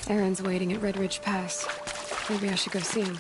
Aaron's waiting at Red Ridge Pass. Maybe I should go see him.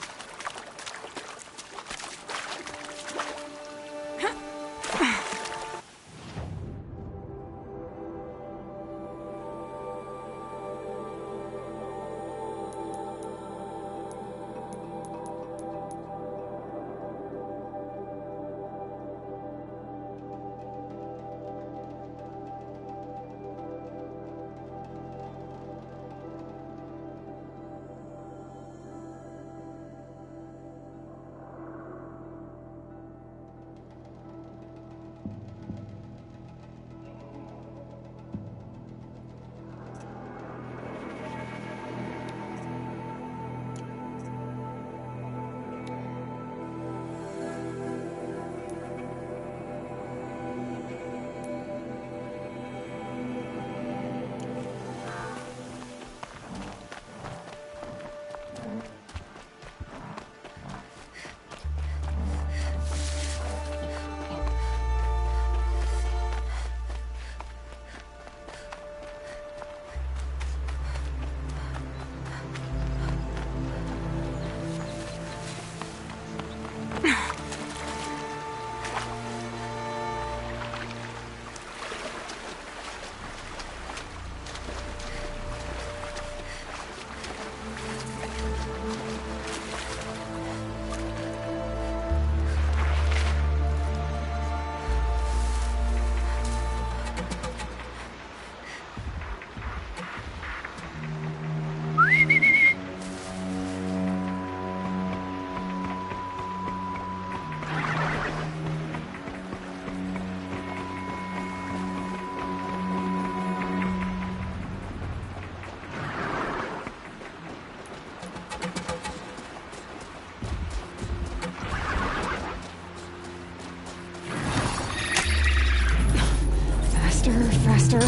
Faster.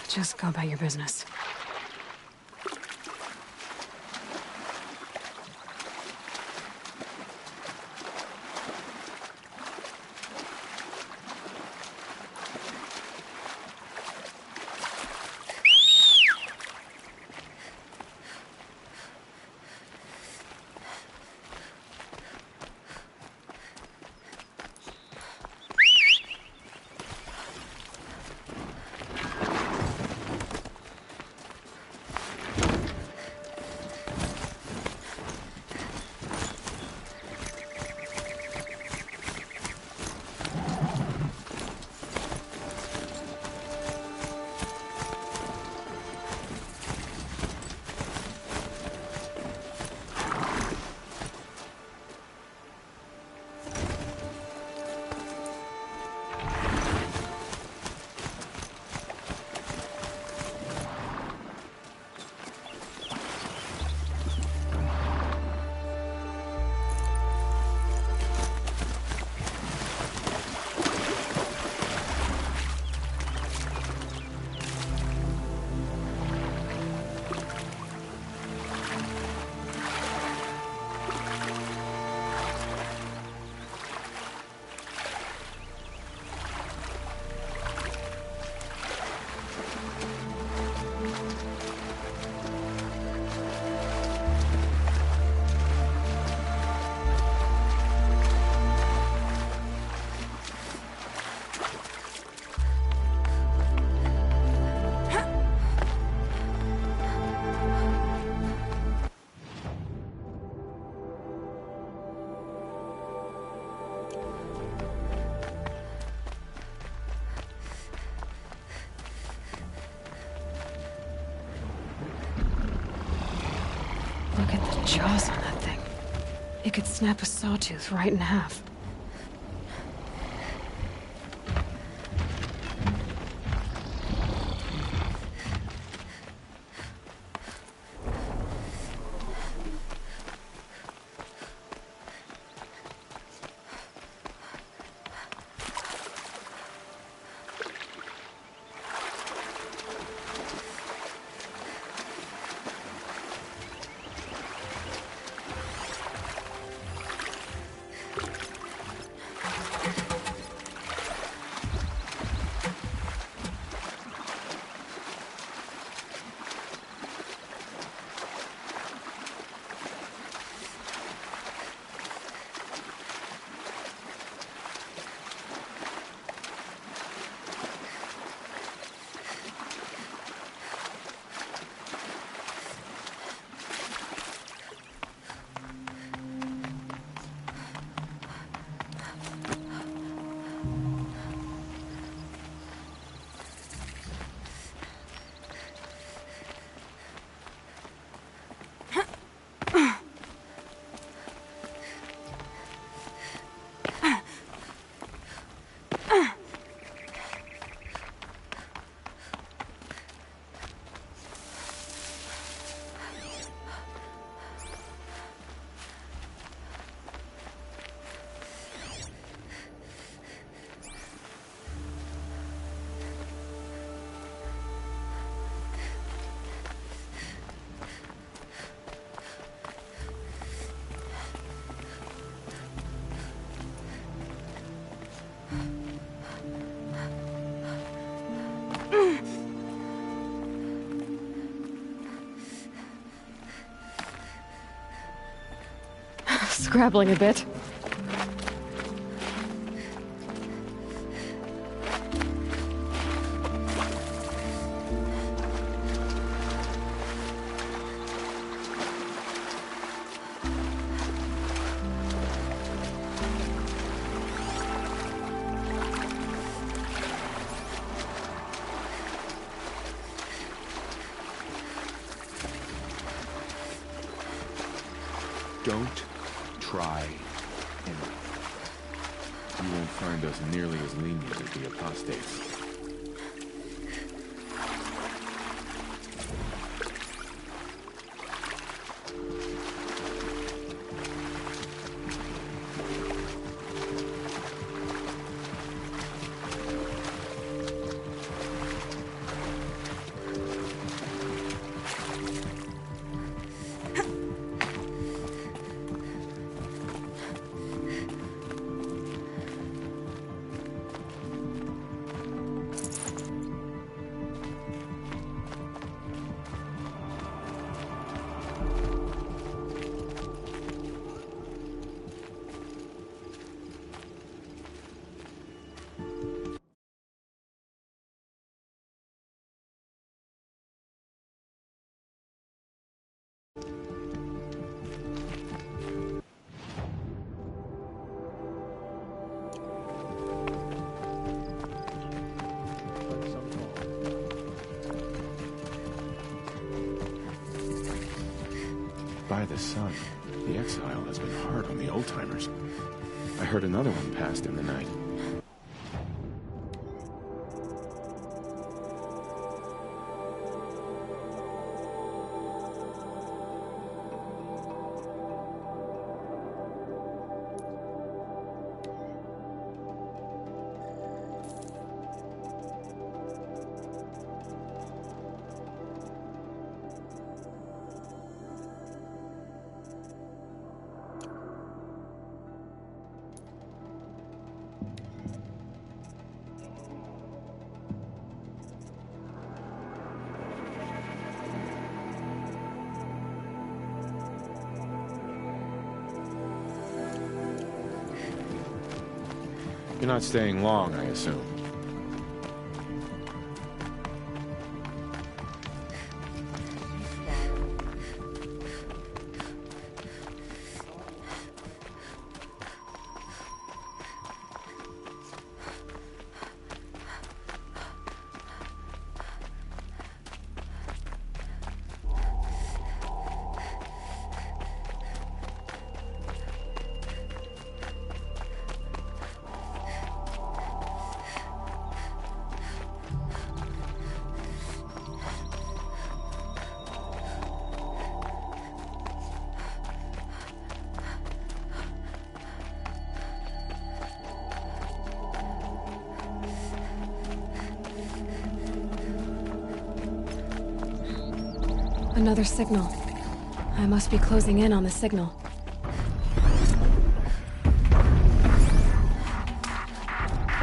Just go about your business. Look at the jaws on that thing. It could snap a sawtooth right in half. Scrabbling a bit. Don't try and you won't find us nearly as lenient as the apostates. By the sun, the exile has been hard on the old-timers. I heard another one passed in the night. You're not staying long, I assume. another signal. I must be closing in on the signal.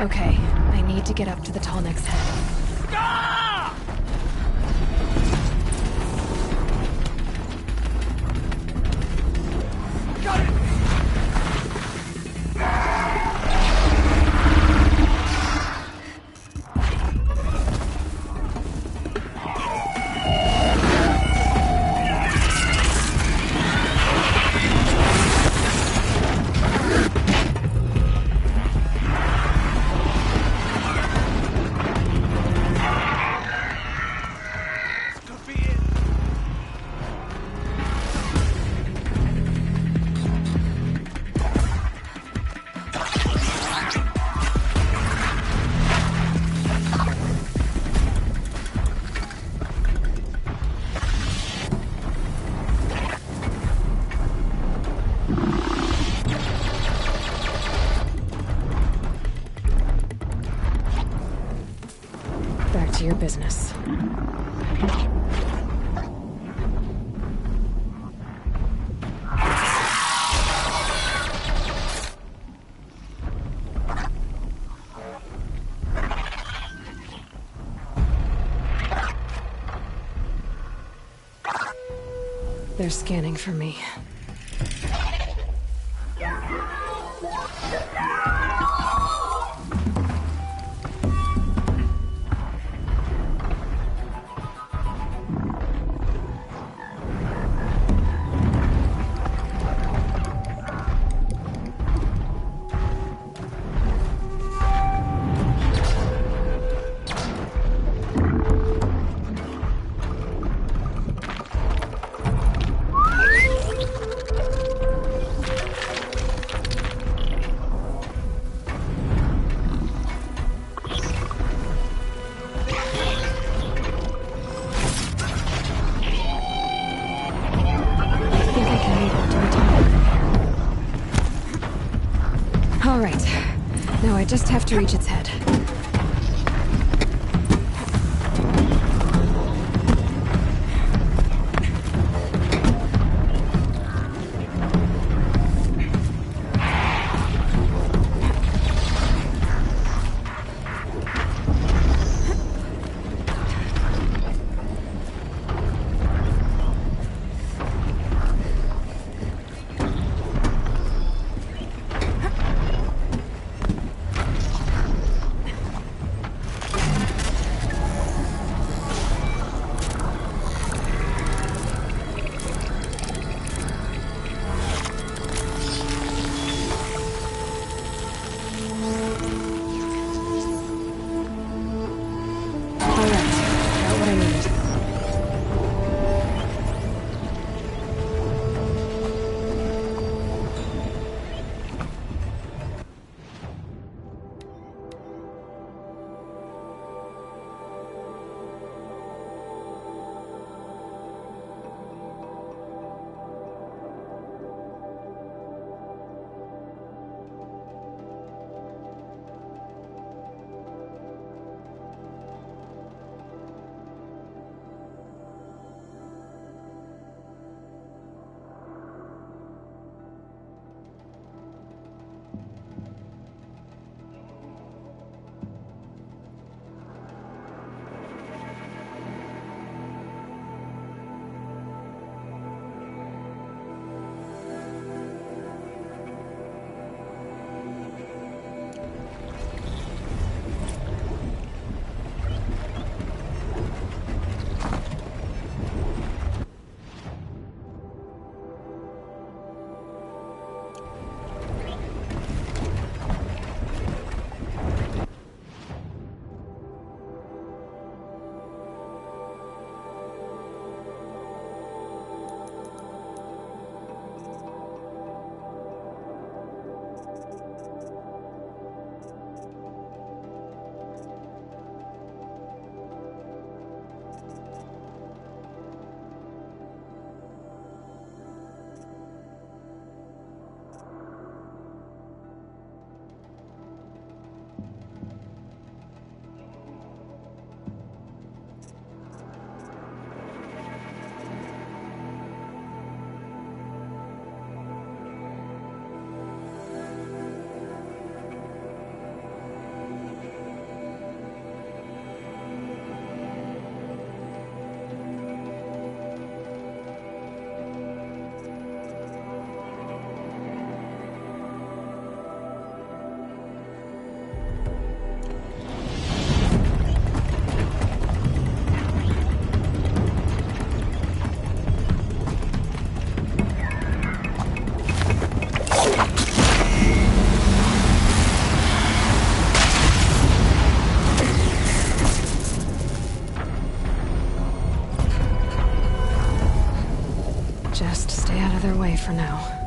Okay, I need to get up to the Tallneck's head. Back to your business. They're scanning for me. All right. Now I just have to reach its head. Just stay out of their way for now.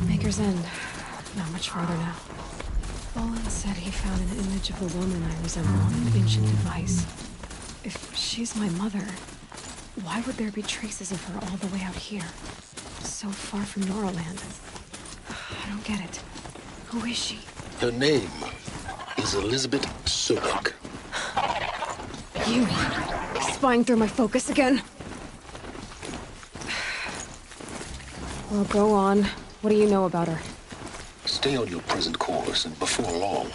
Maker's End. Not much farther now. Bolin said he found an image of the woman I resemble on an ancient device. If she's my mother, why would there be traces of her all the way out here? So far from Noraland. I don't get it. Who is she? Her name is Elizabeth Sobek. You... spying through my focus again? Well, go on. What do you know about her? Stay on your present course, and before long,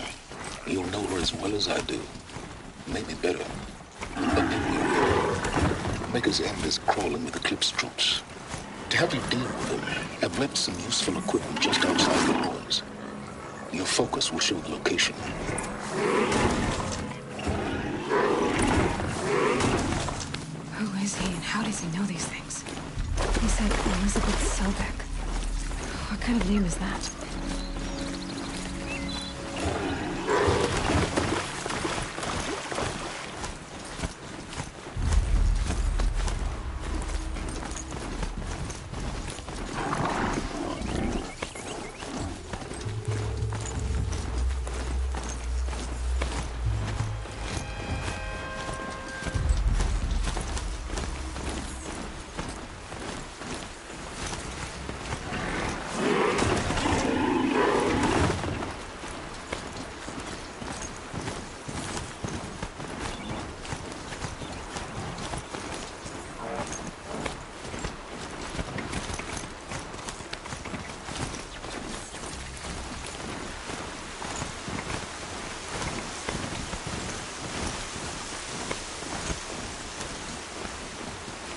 you'll know her as well as I do. Maybe better. But anyway, Maker's End is crawling with Eclipse troops. To help you deal with them, I've left some useful equipment just outside the ruins. Your focus will show the location. Who is he, and how does he know these things? He said Elizabeth Sobek. What kind of name is that?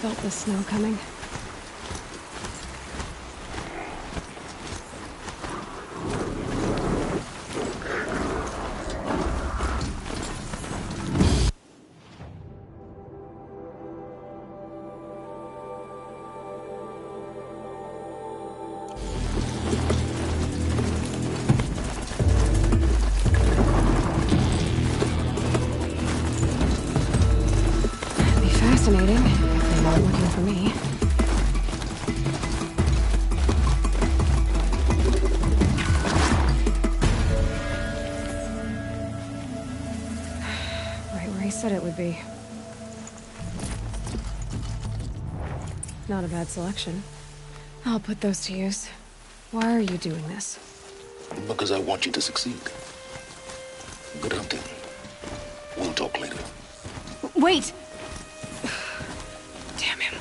Felt the snow coming. That'd be fascinating. Not looking for me. Right where he said it would be. Not a bad selection. I'll put those to use. Why are you doing this? Because I want you to succeed. Good hunting. We'll talk later. Wait! Damn him.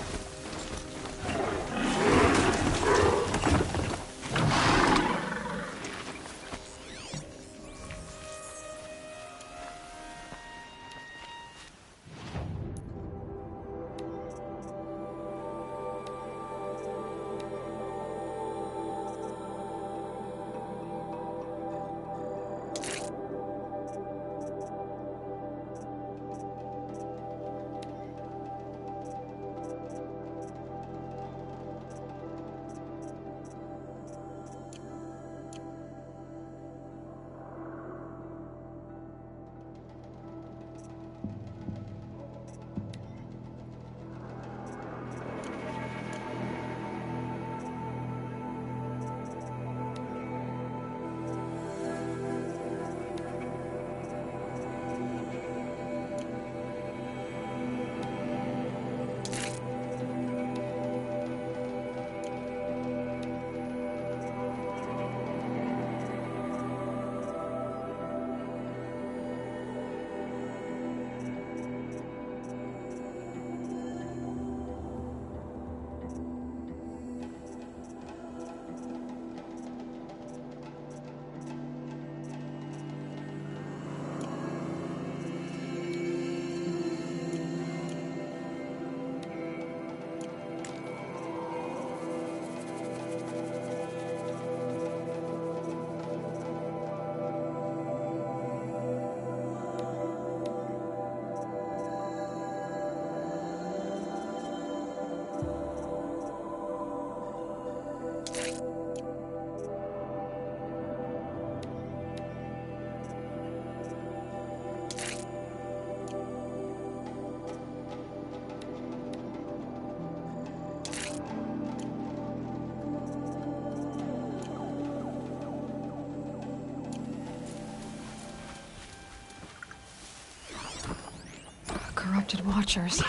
Corrupted Watchers.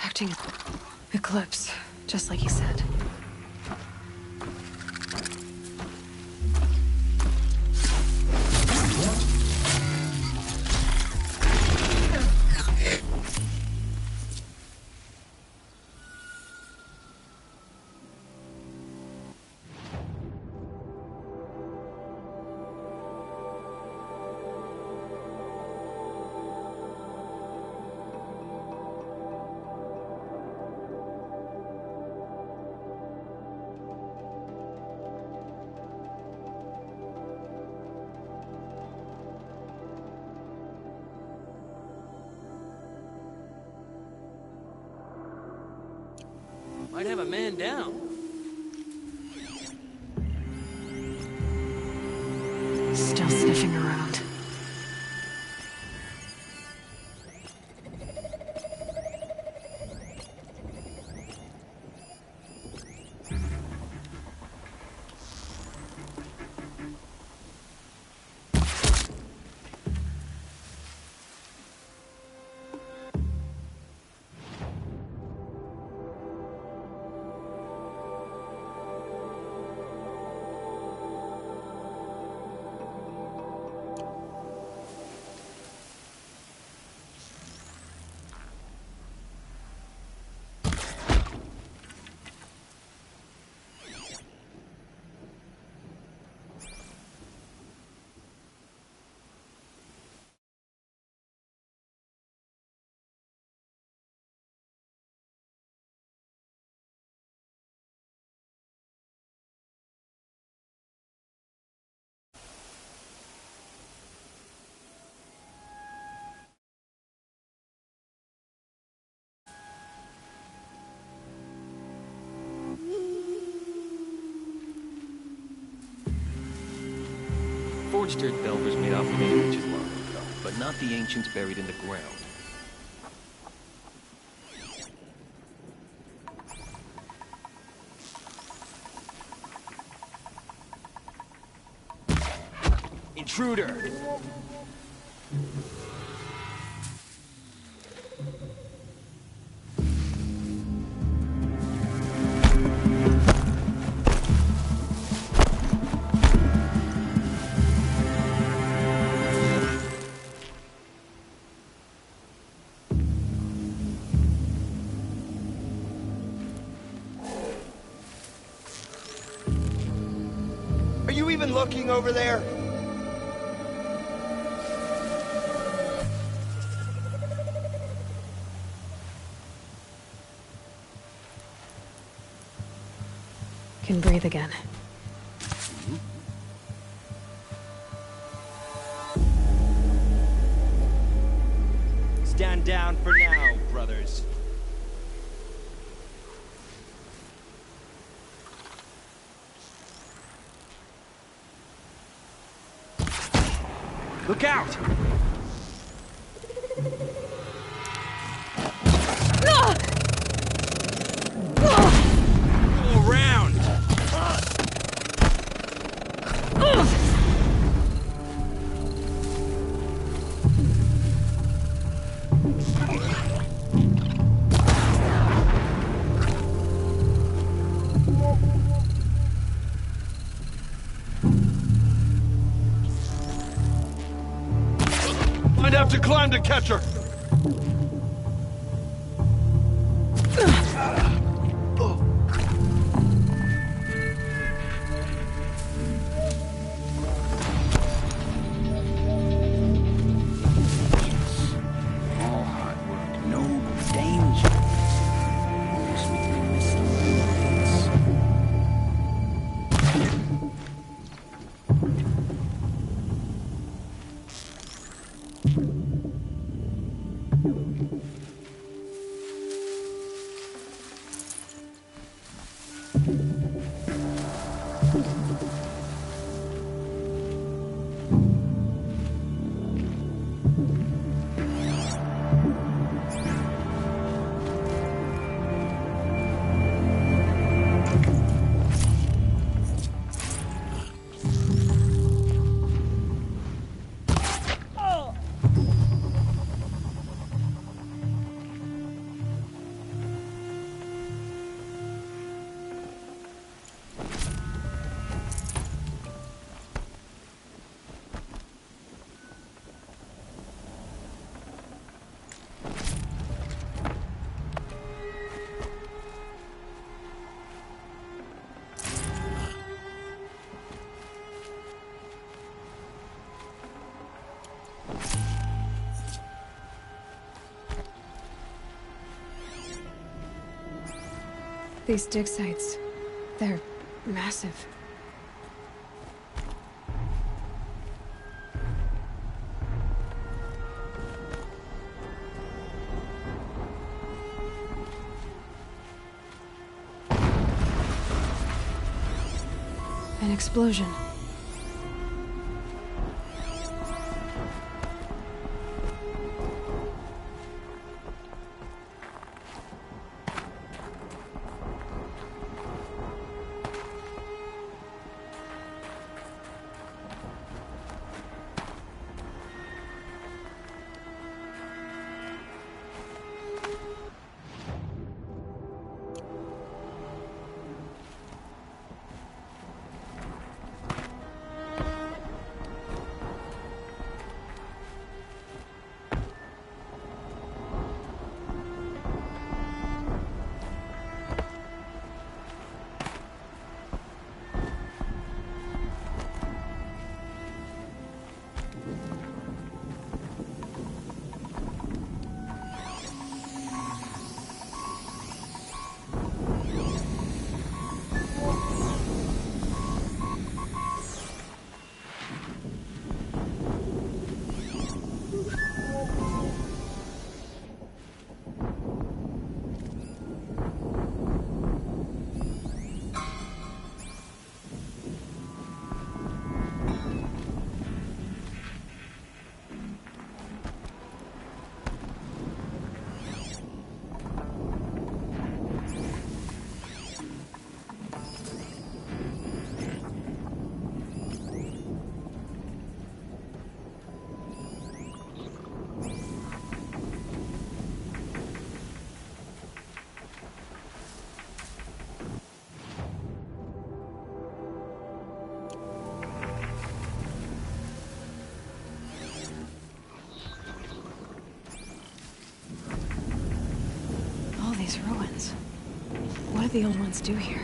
Acting Eclipse, just like he said. Might have a man down. Still sniffing around. Forged dirt Delvers made off many witches long ago, but not the ancients buried in the ground. Intruder! Are you even looking over there? Can breathe again. Stand down for now, brothers. Look out! Go around! I'd have to climb to catch her. All hard work, no danger. Always make me miss the race. These dig sites, they're massive. An explosion. These ruins. What did the old ones do here?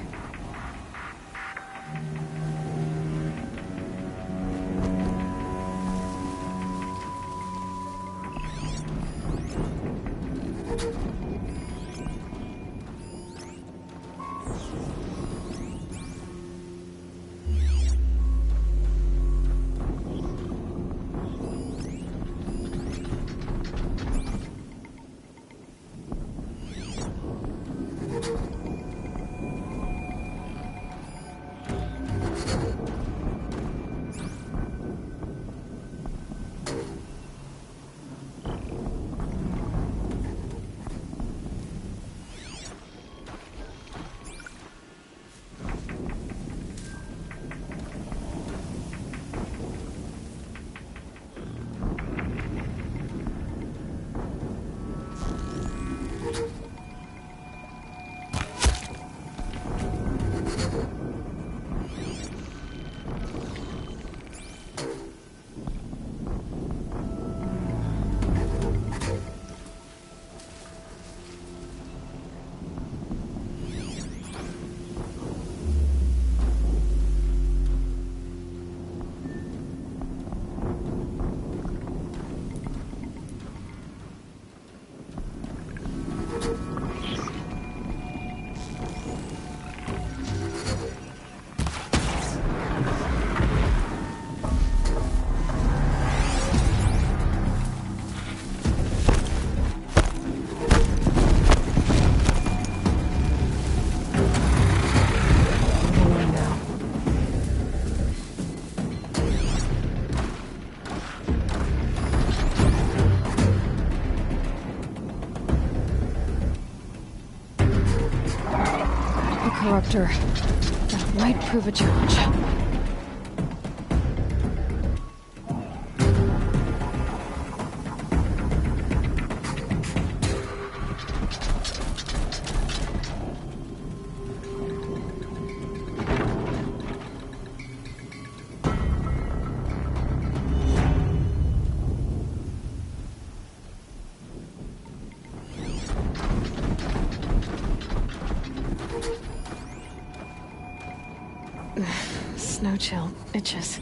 doctor. That might prove a challenge. Snow chill itches.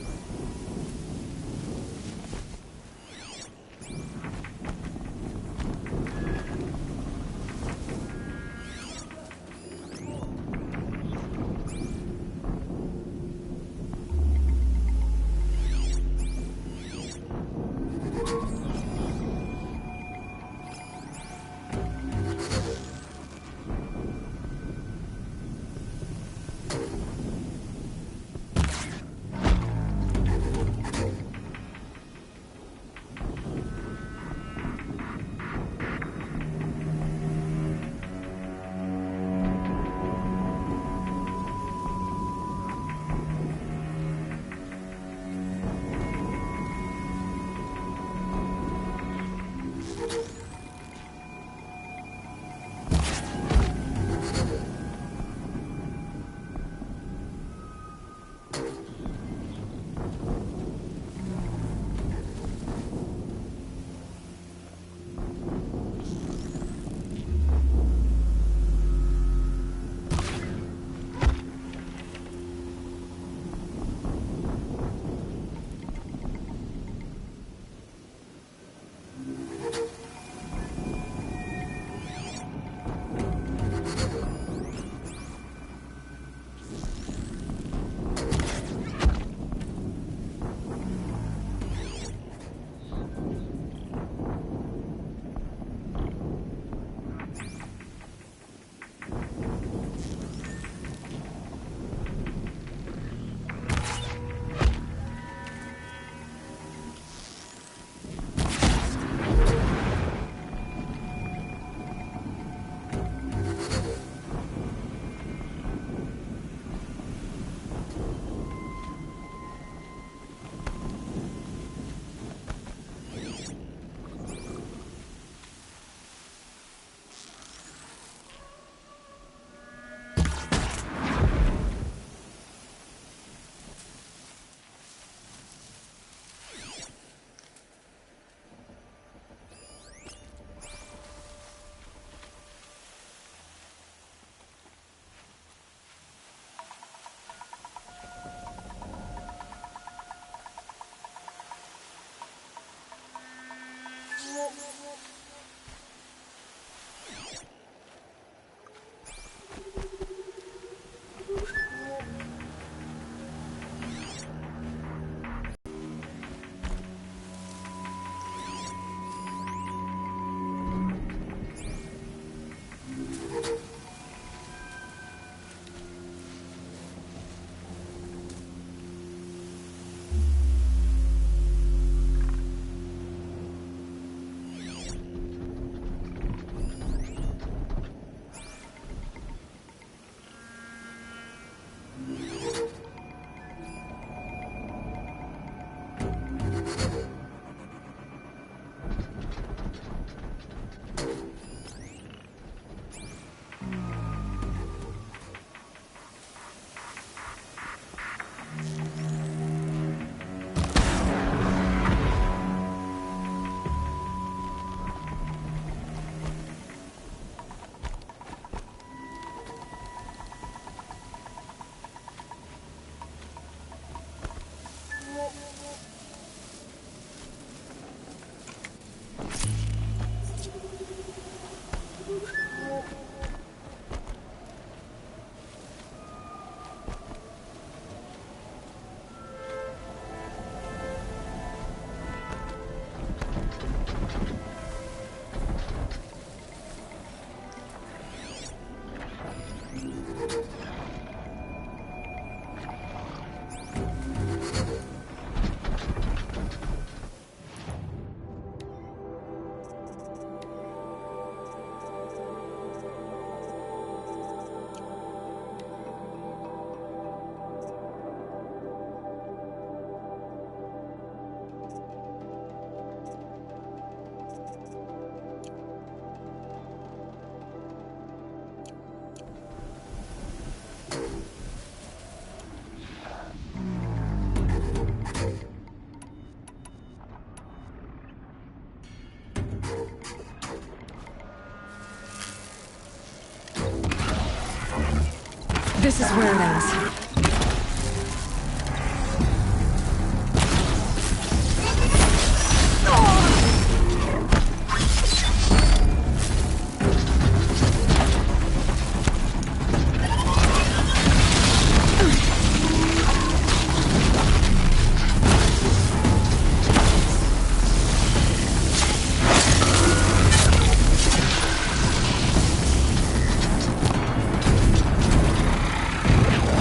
This is where it ends.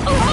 Oh!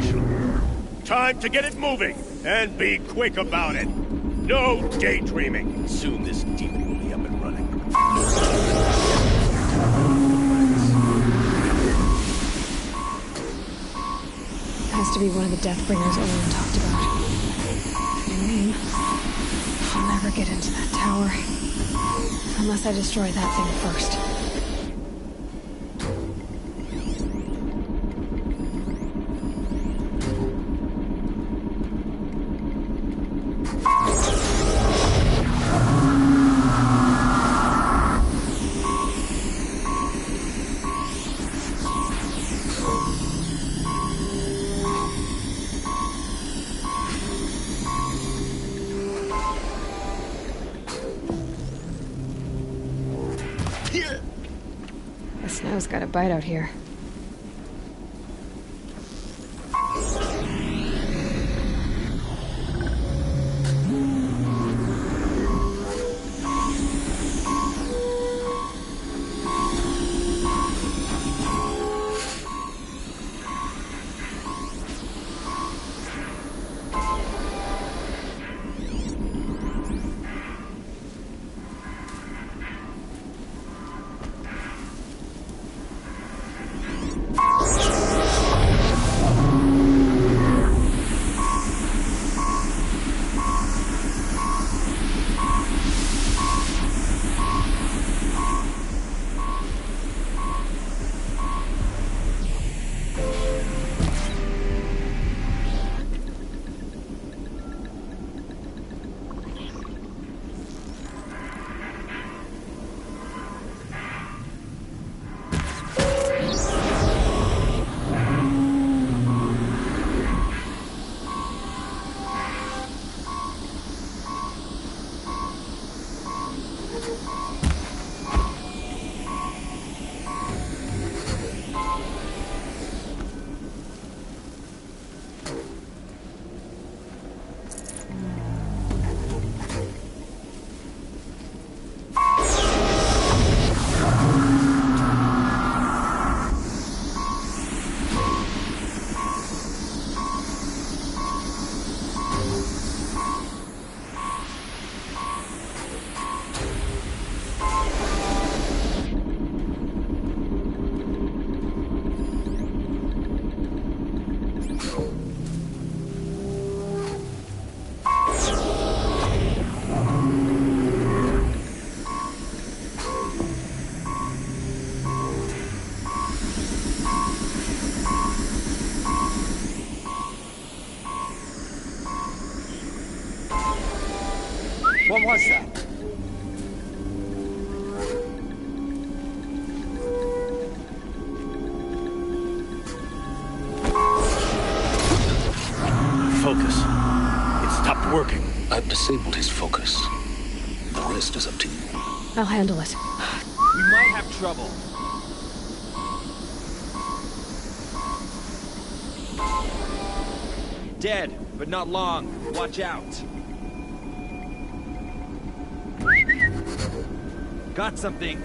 operational. Time to get it moving, and be quick about it. No daydreaming. Soon this demon will be up and running. Has to be one of the Deathbringers Olin talked about. Name. I'll never get into that tower. Unless I destroy that thing first. The snow's got a bite out here. What was that? Focus. It stopped working. I've disabled his focus. The rest is up to you. I'll handle it. We might have trouble. Dead, but not long. Watch out. Got something.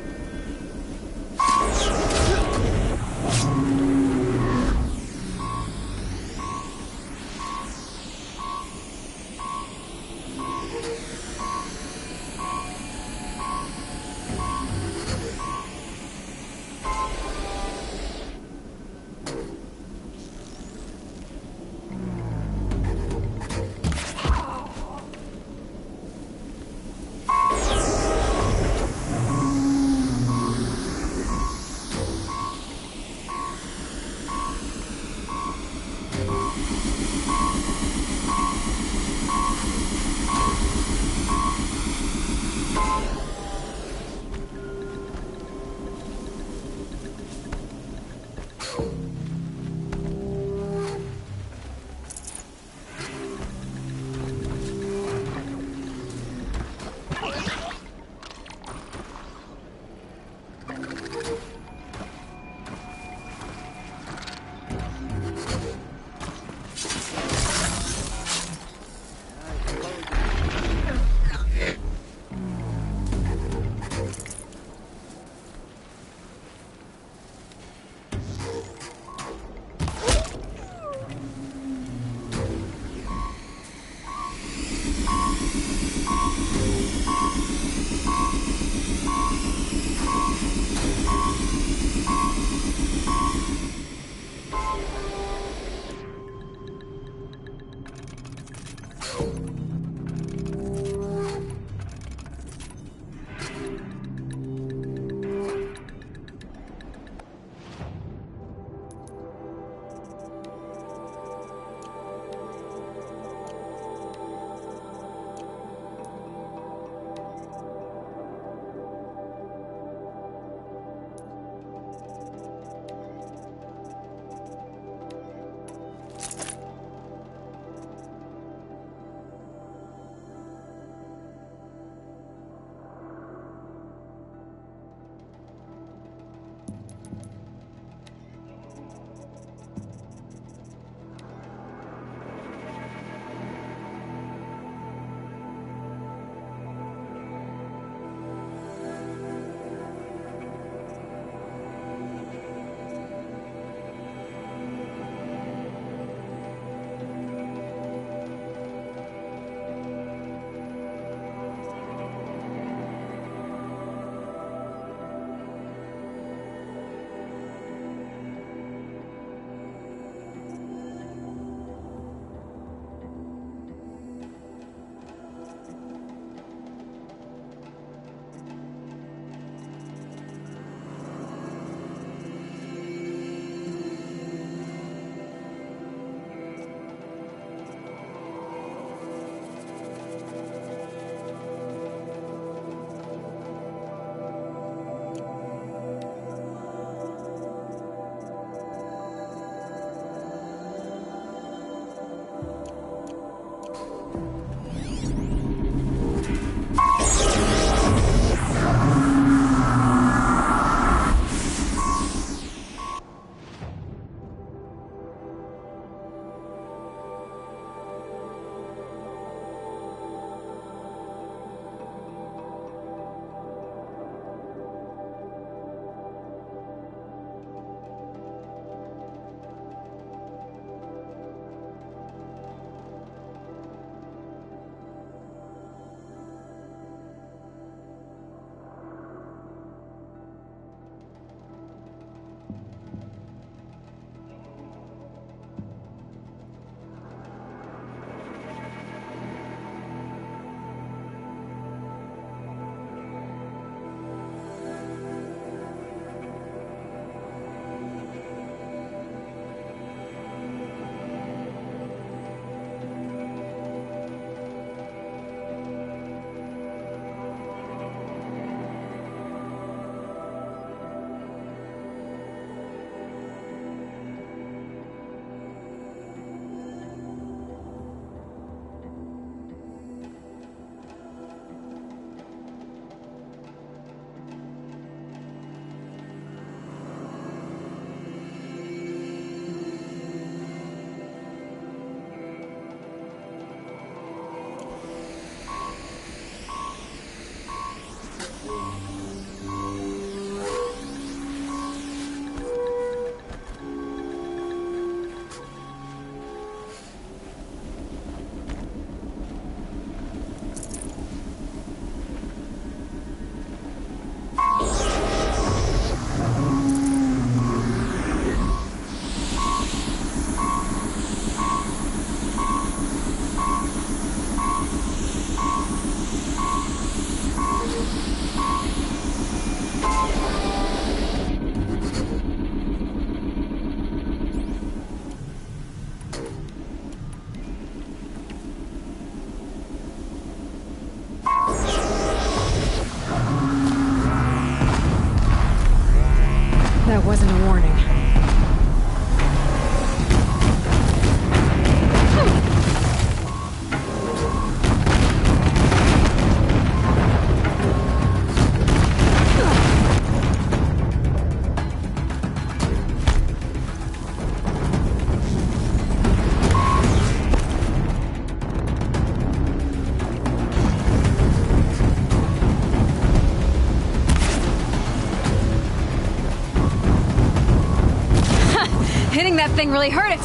wasn't a warning. Hitting that thing really hurt it.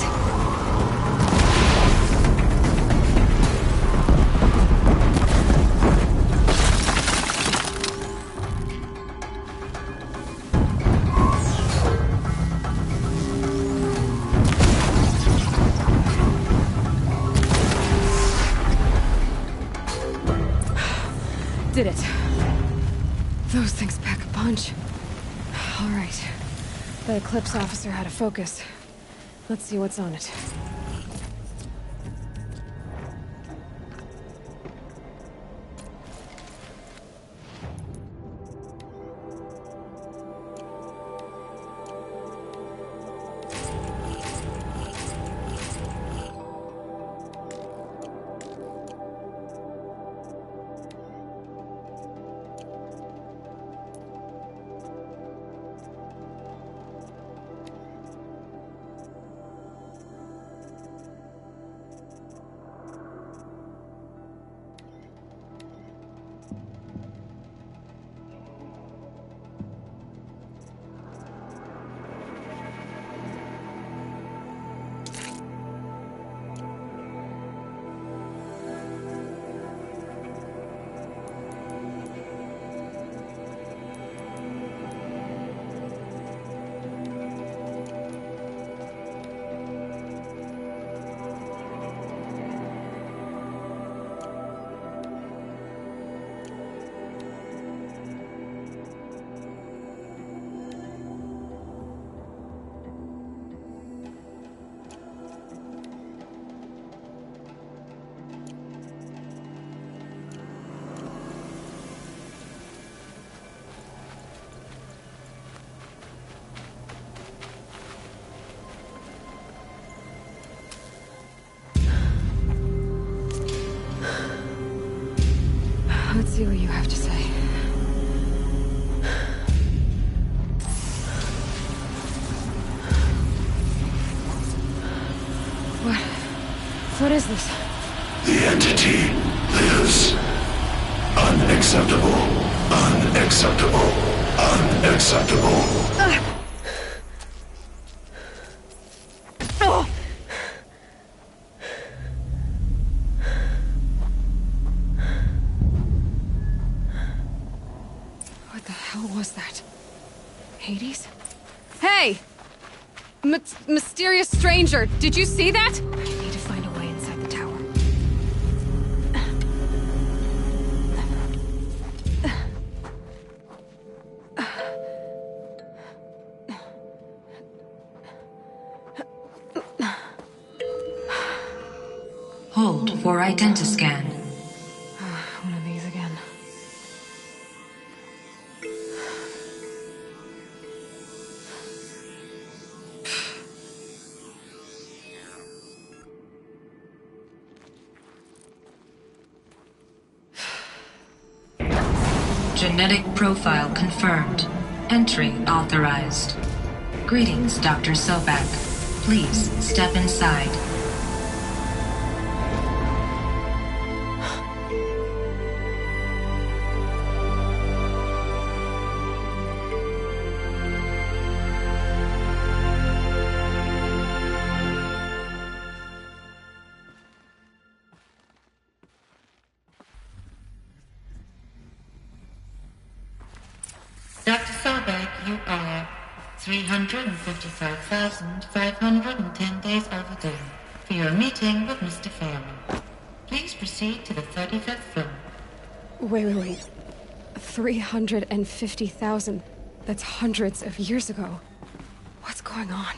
Did it. Those things pack a punch. All right. The Eclipse officer had a focus. Let's see what's on it. Let's see what you have to say. What is this? The entity lives. Unacceptable. Unacceptable. Unacceptable. What the hell was that? Hades? Hey! Mysterious stranger, did you see that? I need to find a way inside the tower. Hold for identiscan. One of these again. Genetic profile confirmed. Entry authorized. Greetings, Dr. Sobek. Please step inside. Dr. Sobek, you are 355,510 days overdue for your meeting with Mr. Fairman. Please proceed to the 35th floor. Wait. 350,000. That's hundreds of years ago. What's going on?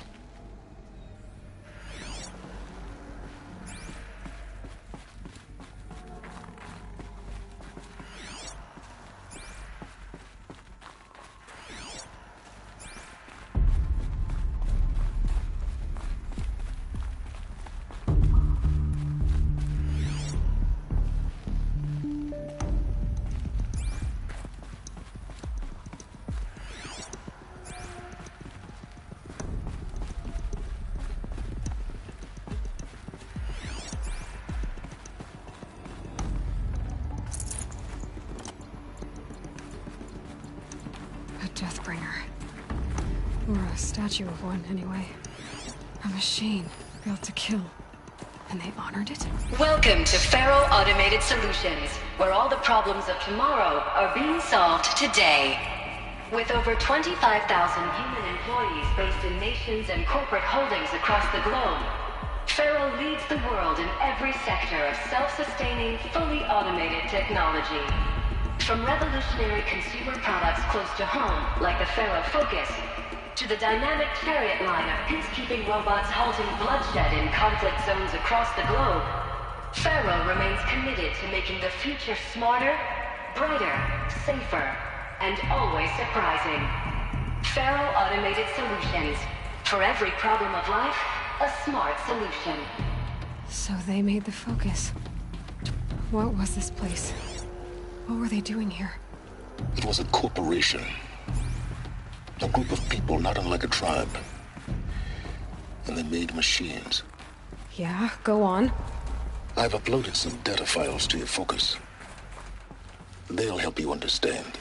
Deathbringer. Or a statue of one, anyway. A machine built to kill. And they honored it? Welcome to Faro Automated Solutions, where all the problems of tomorrow are being solved today. With over 25,000 human employees based in nations and corporate holdings across the globe, Faro leads the world in every sector of self-sustaining, fully automated technology. From revolutionary consumer products close to home, like the Faro Focus, to the dynamic Chariot line of peacekeeping robots halting bloodshed in conflict zones across the globe, Faro remains committed to making the future smarter, brighter, safer, and always surprising. Faro Automated Solutions. For every problem of life, a smart solution. So they made the Focus. What was this place? What were they doing here? It was a corporation. A group of people not unlike a tribe. And they made machines. Yeah, go on. I've uploaded some data files to your Focus. They'll help you understand.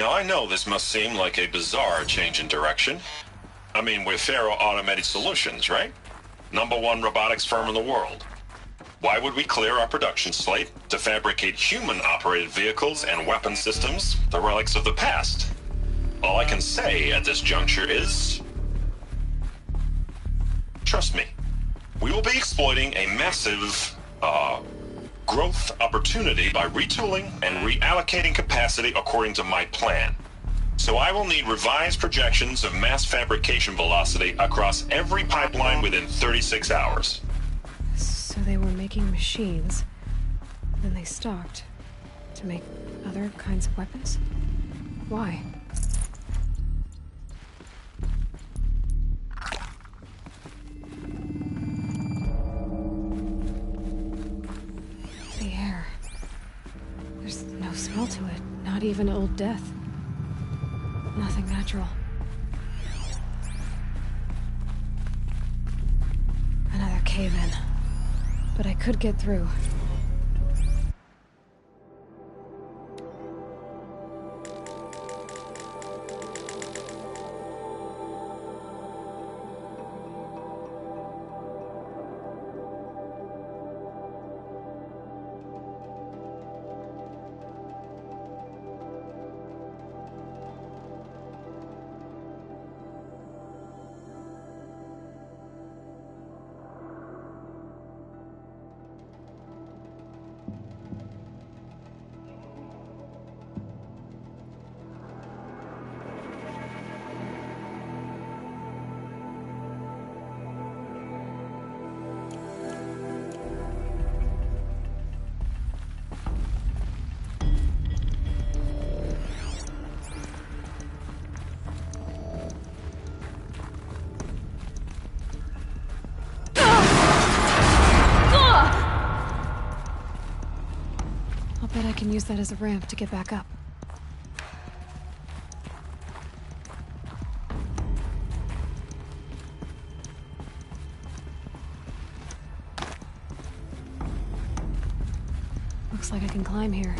Now, I know this must seem like a bizarre change in direction. I mean, we're Faro Automated Solutions, right? #1 robotics firm in the world. Why would we clear our production slate to fabricate human-operated vehicles and weapon systems, the relics of the past? All I can say at this juncture is... trust me, we will be exploiting a massive, growth opportunity by retooling and reallocating capacity according to my plan. So I will need revised projections of mass fabrication velocity across every pipeline within 36 hours. So they were making machines, then they stopped to make other kinds of weapons? Why? The air. There's no smell to it, not even Old Death. Nothing natural. Another cave-in. But I could get through. I can use that as a ramp to get back up. Looks like I can climb here.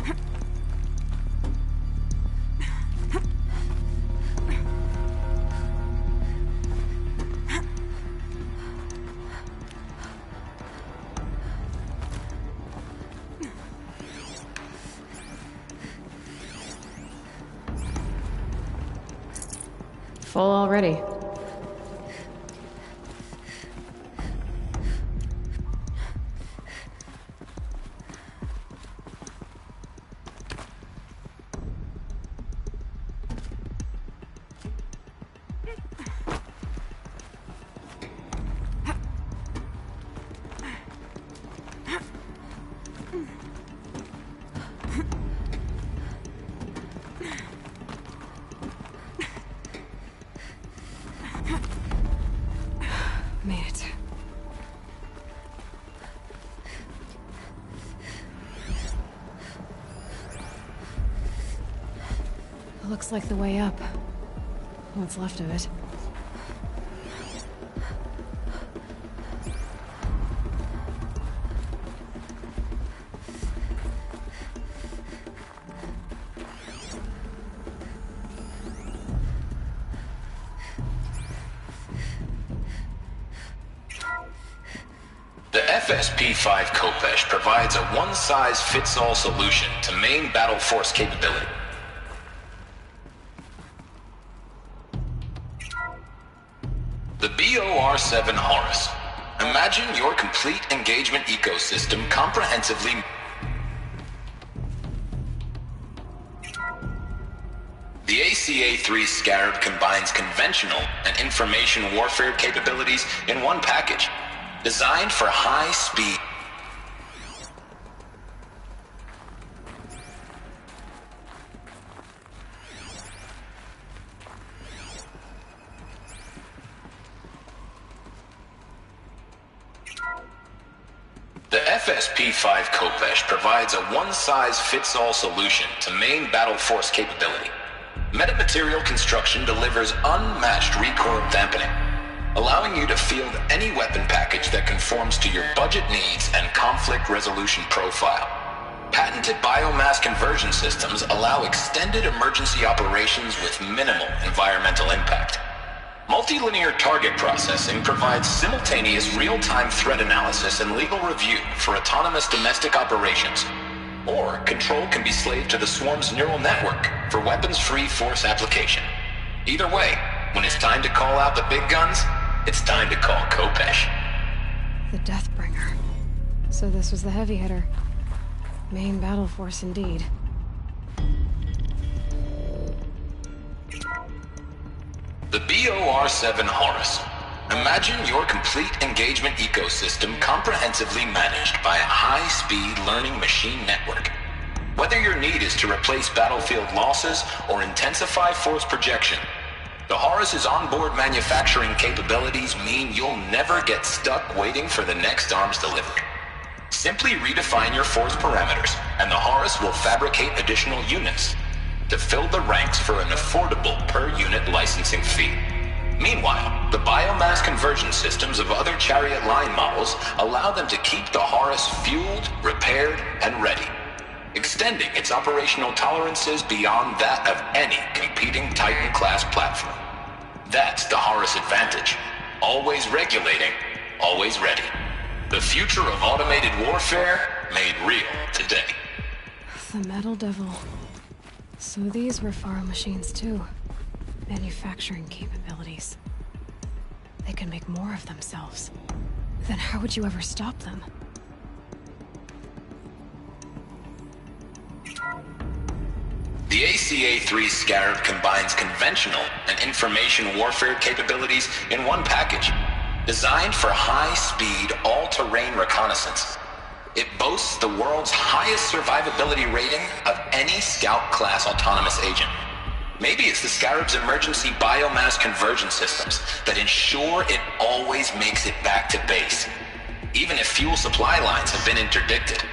Full already. Made it. Looks like the way up. What's left of it. FSP-5 Khopesh provides a one-size-fits-all solution to main battle force capability. The BOR-7 Horus. Imagine your complete engagement ecosystem comprehensively. The ACA-3 Scarab combines conventional and information warfare capabilities in one package. Designed for high speed. The FSP-5 Khopesh provides a one-size-fits-all solution to main battle force capability. Metamaterial construction delivers unmatched recoil dampening, allowing you to field any weapon package that conforms to your budget needs and conflict resolution profile. Patented biomass conversion systems allow extended emergency operations with minimal environmental impact. Multilinear target processing provides simultaneous real-time threat analysis and legal review for autonomous domestic operations. Or control can be slaved to the swarm's neural network for weapons-free force application. Either way, when it's time to call out the big guns, it's time to call Khopesh. The Deathbringer. So this was the heavy hitter. Main battle force indeed. The BOR-7 Horus. Imagine your complete engagement ecosystem comprehensively managed by a high-speed learning machine network. Whether your need is to replace battlefield losses or intensify force projection, the Horus's onboard manufacturing capabilities mean you'll never get stuck waiting for the next arms delivery. Simply redefine your force parameters, and the Horus will fabricate additional units to fill the ranks for an affordable per-unit licensing fee. Meanwhile, the biomass conversion systems of other Chariot line models allow them to keep the Horus fueled, repaired, and ready, extending its operational tolerances beyond that of any competing Titan-class platform. That's the Horus advantage. Always regulating, always ready. The future of automated warfare made real today. The Metal Devil. So these were Faro machines too. Manufacturing capabilities. They can make more of themselves. Then how would you ever stop them? The ACA-3 Scarab combines conventional and information warfare capabilities in one package. Designed for high-speed, all-terrain reconnaissance, it boasts the world's highest survivability rating of any Scout-class autonomous agent. Maybe it's the Scarab's emergency biomass conversion systems that ensure it always makes it back to base, even if fuel supply lines have been interdicted.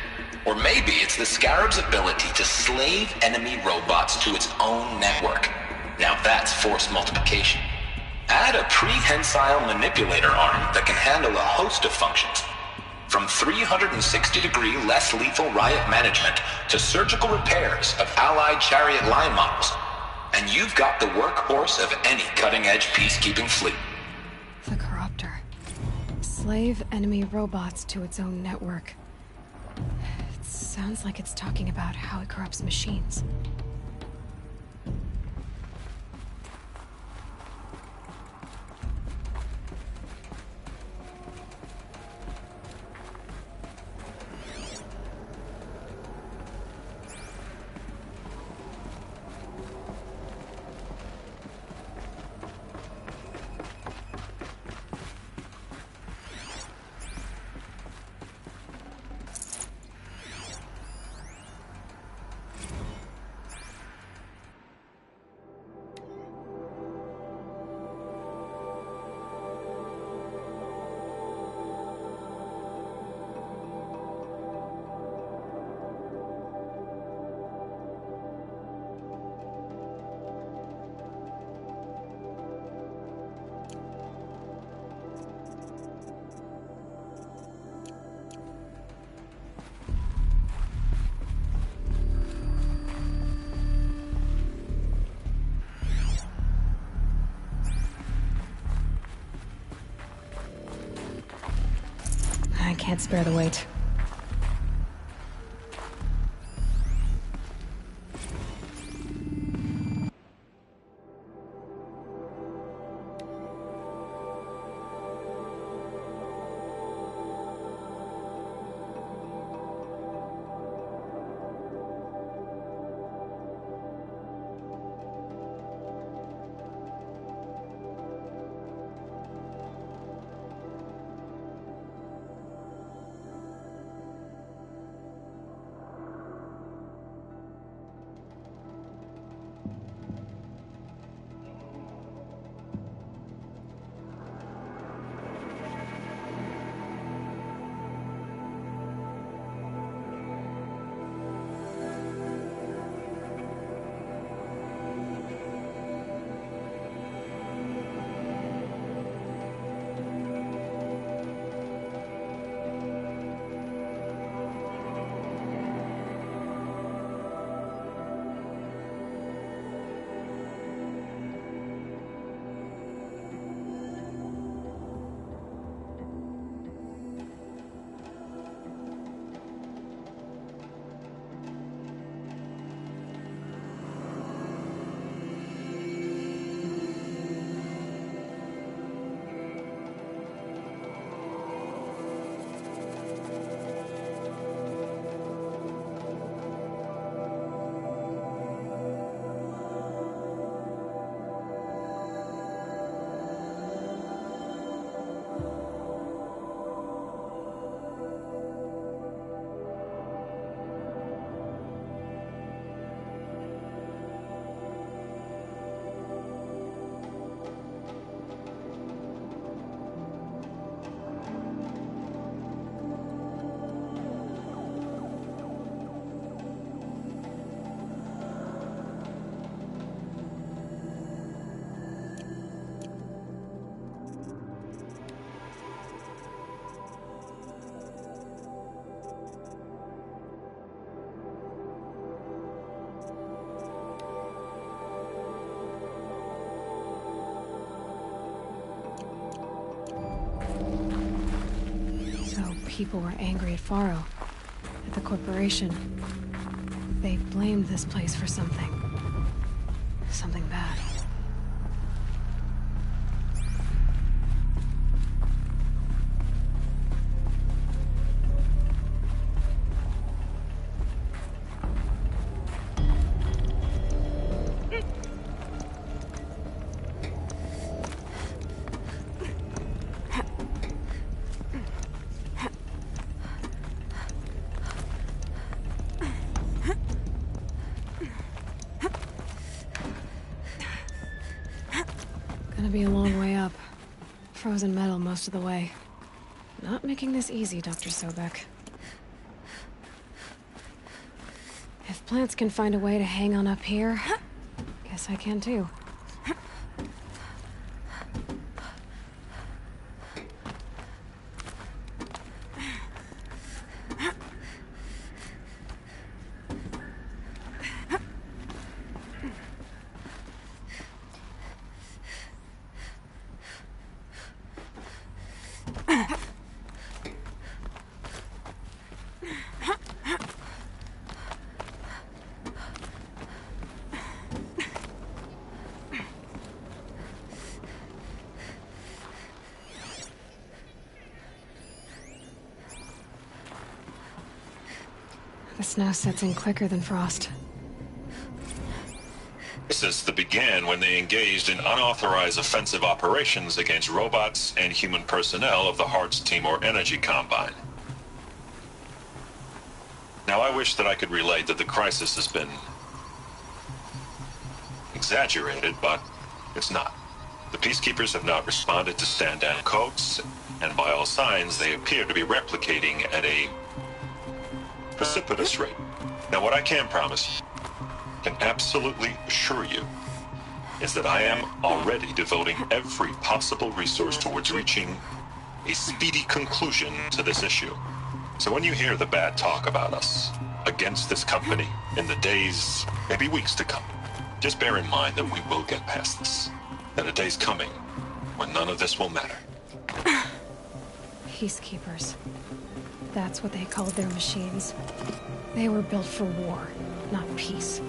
Or maybe it's the Scarab's ability to slave enemy robots to its own network. Now that's force multiplication. Add a prehensile manipulator arm that can handle a host of functions, from 360-degree less lethal riot management to surgical repairs of allied Chariot line models, and you've got the workhorse of any cutting-edge peacekeeping fleet. The Corruptor. Slave enemy robots to its own network. It sounds like it's talking about how it corrupts machines. I can't spare the weight. people were angry at Faro, at the corporation. They blamed this place for something. Something bad. Gonna be a long way up. Frozen metal most of the way. Not making this easy, Dr. Sobek. If plants can find a way to hang on up here, guess I can too. The snow sets in quicker than frost. Crisis that began when they engaged in unauthorized offensive operations against robots and human personnel of the Hearts Timor Energy Combine. Now, I wish that I could relate that the crisis has been exaggerated, but it's not. The Peacekeepers have not responded to stand-down codes, and by all signs, they appear to be replicating at a precipitous rate. Now, what I can promise, can absolutely assure you, is that I am already devoting every possible resource towards reaching a speedy conclusion to this issue. So when you hear the bad talk about us against this company in the days, maybe weeks to come, just bear in mind that we will get past this. That a day's coming when none of this will matter. Peacekeepers. That's what they called their machines. They were built for war, not peace.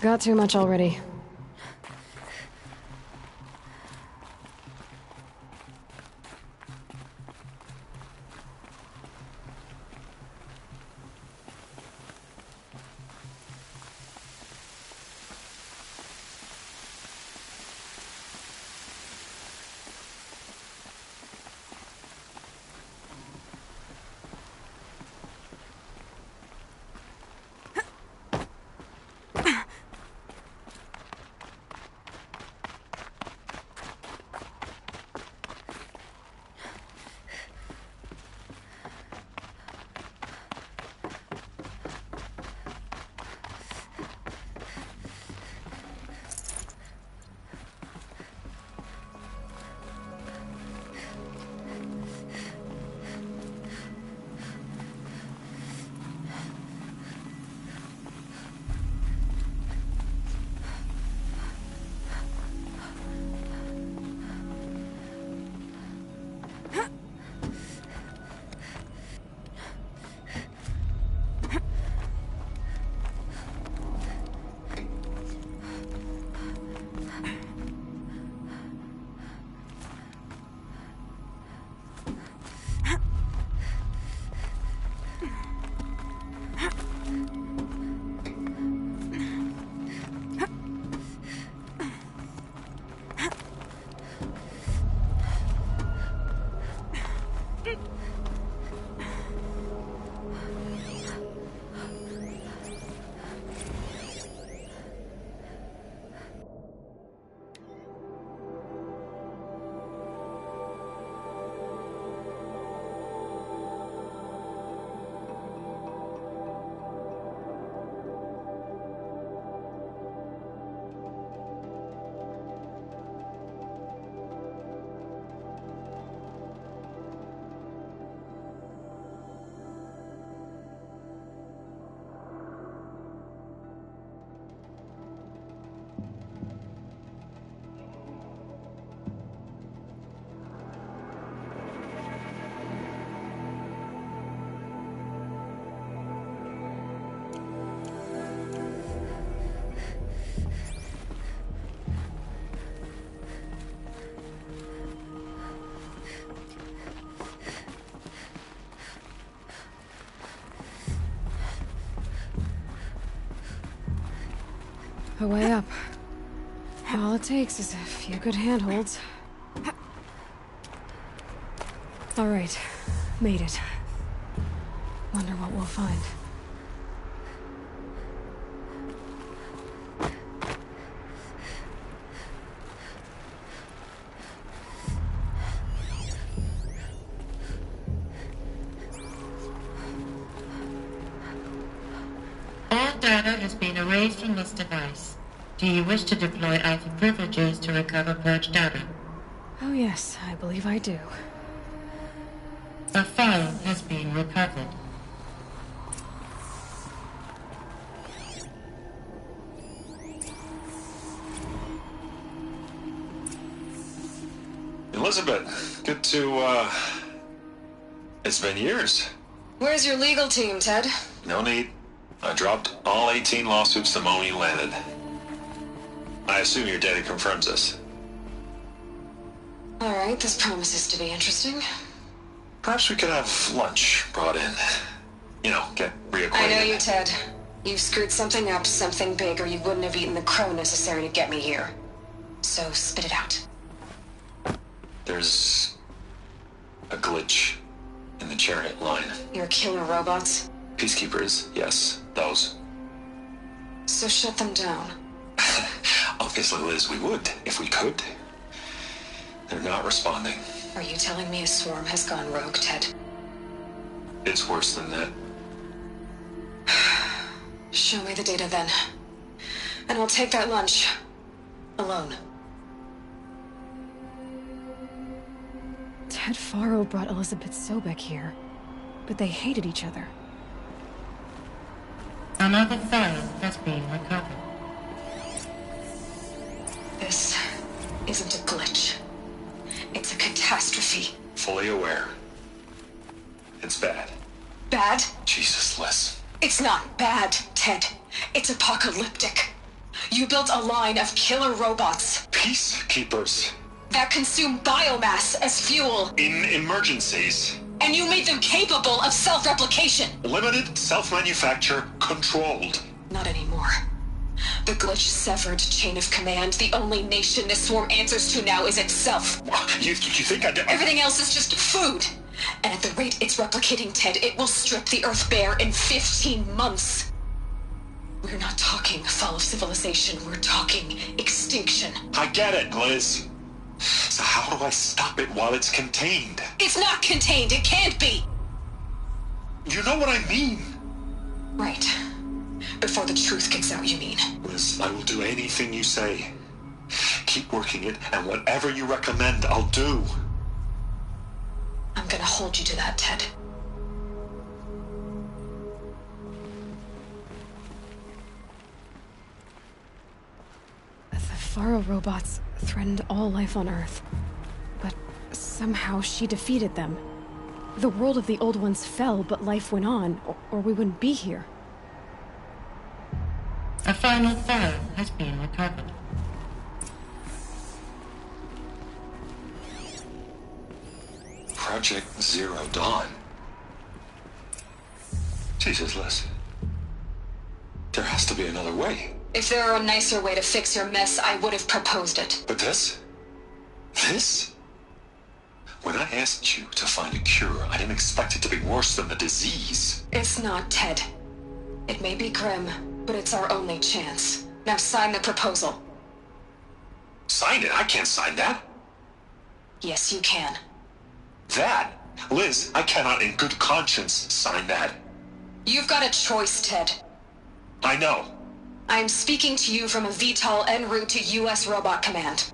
Got too much already. a way up. All it takes is a few good handholds. All right, made it. Wonder what we'll find. All data has been erased from this device. Do you wish to deploy Alpha privileges to recover purged data? Oh yes, I believe I do. A file has been recovered. Elizabeth, good to, It's been years. Where's your legal team, Ted? No need. I dropped all 18 lawsuits the moment you landed. I assume your data confirms this. All right, this promises to be interesting. Perhaps we could have lunch brought in. You know, get reacquainted. I know you, Ted. You've screwed something up, something big, or you wouldn't have eaten the crow necessary to get me here. So spit it out. There's a glitch in the chariot line. Your killer robots? Peacekeepers, yes, those. So shut them down. Obviously, Liz, we would, if we could. They're not responding. Are you telling me a swarm has gone rogue, Ted? It's worse than that. Show me the data then. And I'll take that lunch. Alone. Ted Faro brought Elizabeth Sobek here, but they hated each other. Another file has been recovered. This isn't a glitch. It's a catastrophe. Fully aware. It's bad. Bad? Jesus, Liz. It's not bad, Ted. It's apocalyptic. You built a line of killer robots. Peacekeepers. That consume biomass as fuel. In emergencies. And you made them capable of self-replication. Limited, self-manufacture, controlled. Not anymore. The glitch severed chain of command. The only nation this swarm answers to now is itself. You think I did? Everything else is just food. And at the rate it's replicating, Ted, it will strip the Earth bare in 15 months. We're not talking fall of civilization. We're talking extinction. I get it, Liz. So how do I stop it while it's contained? It's not contained. It can't be. You know what I mean. Right. Before the truth gets out, you mean? Liz, I will do anything you say. Keep working it, and whatever you recommend, I'll do. I'm gonna hold you to that, Ted. The Faro robots threatened all life on Earth, but somehow she defeated them. The world of the old ones fell, but life went on, or we wouldn't be here. A final file has been recovered. Project Zero Dawn. Jesus, Liz. There has to be another way. If there were a nicer way to fix your mess, I would have proposed it. But this? This? When I asked you to find a cure, I didn't expect it to be worse than the disease. It's not, Ted. It may be grim, but it's our only chance. Now sign the proposal. Sign it? I can't sign that. Yes, you can. That? Liz, I cannot in good conscience sign that. You've got a choice, Ted. I know. I'm speaking to you from a VTOL en route to U.S. Robot Command.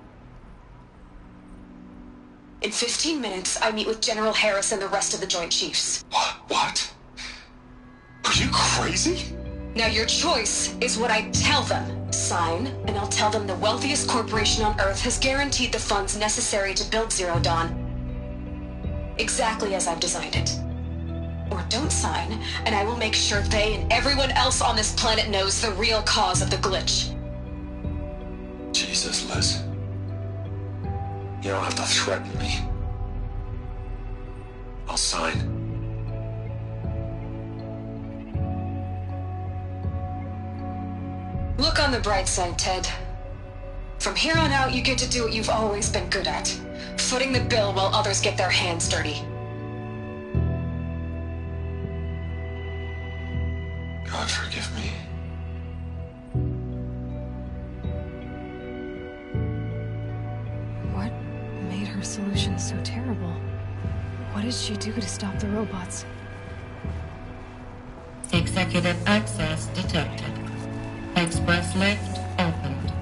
In 15 minutes, I meet with General Harris and the rest of the Joint Chiefs. What? Are you crazy? Now your choice is what I tell them. Sign, and I'll tell them the wealthiest corporation on Earth has guaranteed the funds necessary to build Zero Dawn. Exactly as I've designed it. Or don't sign, and I will make sure they and everyone else on this planet knows the real cause of the glitch. Jesus, Liz. You don't have to threaten me. I'll sign. Look, Look on the bright side, Ted. From here on out, you get to do what you've always been good at. Footing the bill while others get their hands dirty. God forgive me. What made her solution so terrible? What did she do to stop the robots? Executive access detected. Express lift opened.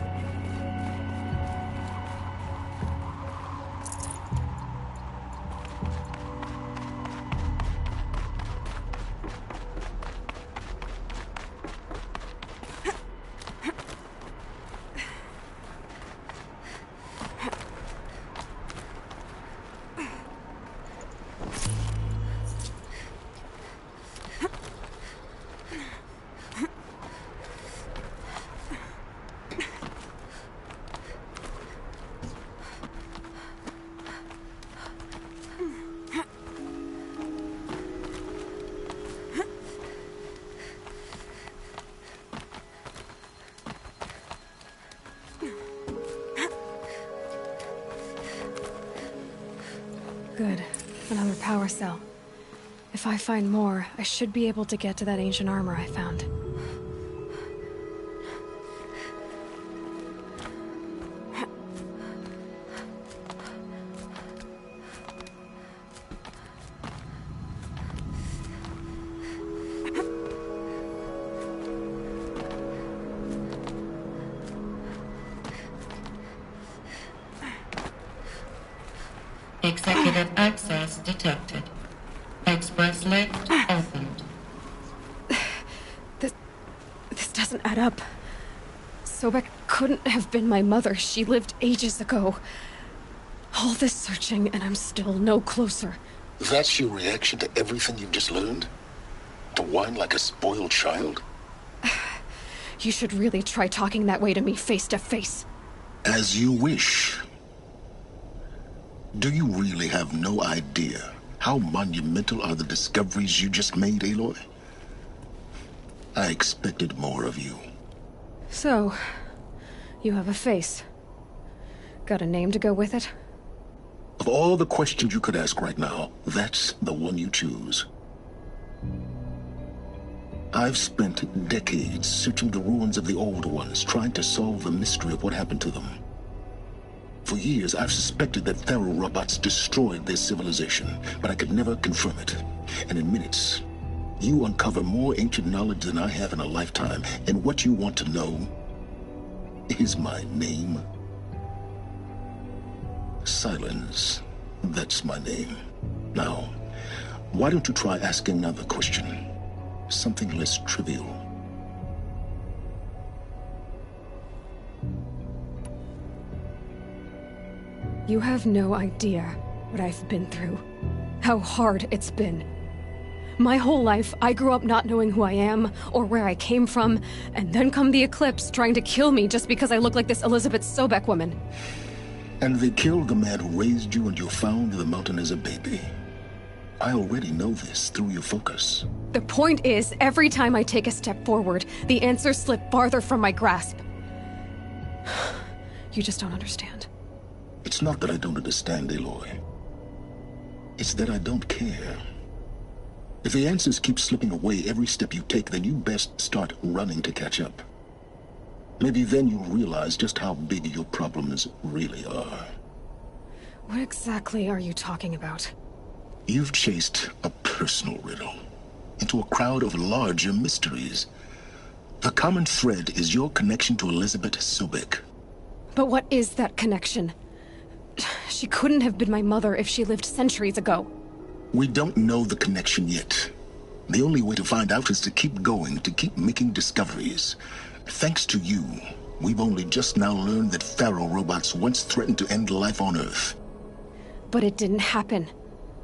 Good. Another power cell. If I find more, I should be able to get to that ancient armor I found. Executive access detected. Express lift opened. This doesn't add up. Sobek couldn't have been my mother. She lived ages ago. All this searching, and I'm still no closer. That's your reaction to everything you've just learned? To whine like a spoiled child? You should really try talking that way to me face to face. As you wish. Do you really have no idea how monumental are the discoveries you just made, Aloy? I expected more of you. So, you have a face. Got a name to go with it? Of all the questions you could ask right now, that's the one you choose. I've spent decades searching the ruins of the old ones, trying to solve the mystery of what happened to them. For years, I've suspected that Faro robots destroyed their civilization, but I could never confirm it. And in minutes, you uncover more ancient knowledge than I have in a lifetime, and what you want to know is my name. Silence. That's my name. Now, why don't you try asking another question? Something less trivial. You have no idea what I've been through. How hard it's been. My whole life, I grew up not knowing who I am or where I came from, and then come the Eclipse trying to kill me just because I look like this Elizabeth Sobek woman. And they killed the man who raised you and you found in the mountain as a baby. I already know this through your focus. The point is, every time I take a step forward, the answers slip farther from my grasp. You just don't understand. It's not that I don't understand, Aloy. It's that I don't care. If the answers keep slipping away every step you take, then you best start running to catch up. Maybe then you'll realize just how big your problems really are. What exactly are you talking about? You've chased a personal riddle into a crowd of larger mysteries. The common thread is your connection to Elizabeth Sobek. But what is that connection? She couldn't have been my mother if she lived centuries ago. We don't know the connection yet. The only way to find out is to keep going, to keep making discoveries. Thanks to you, we've only just now learned that Faro robots once threatened to end life on Earth. But it didn't happen.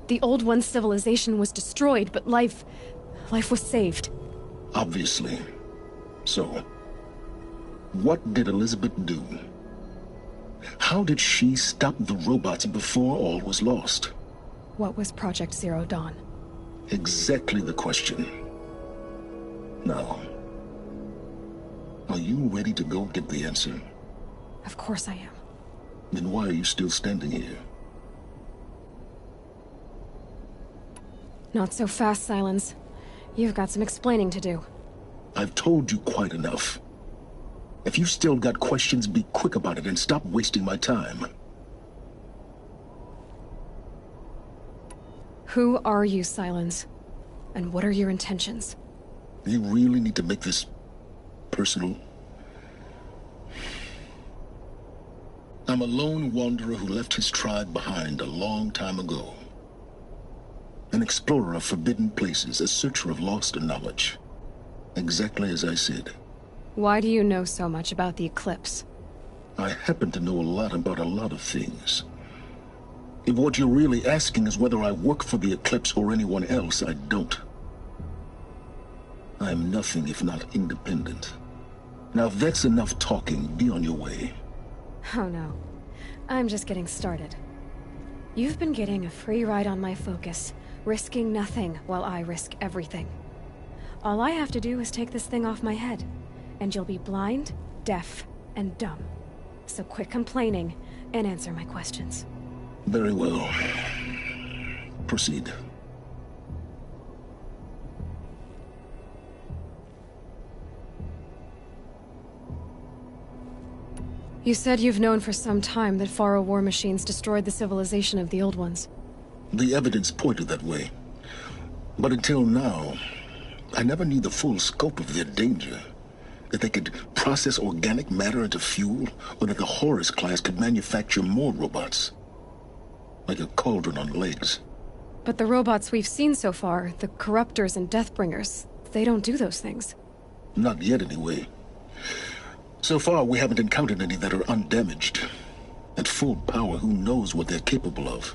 The Old One's civilization was destroyed, but life was saved. Obviously. So, what did Elizabeth do? How did she stop the robots before all was lost? What was Project Zero Dawn? Exactly the question. Now, Are you ready to go get the answer? Of course I am. Then why are you still standing here? Not so fast, Silence. You've got some explaining to do. I've told you quite enough. If you've still got questions, be quick about it and stop wasting my time. Who are you, Silence? And what are your intentions? You really need to make this personal? I'm a lone wanderer who left his tribe behind a long time ago. An explorer of forbidden places, a searcher of lost knowledge. Exactly as I said. Why do you know so much about the Eclipse? I happen to know a lot about a lot of things. If what you're really asking is whether I work for the Eclipse or anyone else, I don't. I am nothing if not independent. Now, if that's enough talking, be on your way. Oh no. I'm just getting started. You've been getting a free ride on my focus, risking nothing while I risk everything. All I have to do is take this thing off my head, and you'll be blind, deaf, and dumb. So quit complaining and answer my questions. Very well. Proceed. You said you've known for some time that Faro war machines destroyed the civilization of the Old Ones. The evidence pointed that way. But until now, I never knew the full scope of their danger. That they could process organic matter into fuel, or that the Horus class could manufacture more robots. Like a cauldron on legs. But the robots we've seen so far, the Corruptors and Deathbringers, they don't do those things. Not yet, anyway. So far, we haven't encountered any that are undamaged. At full power, who knows what they're capable of?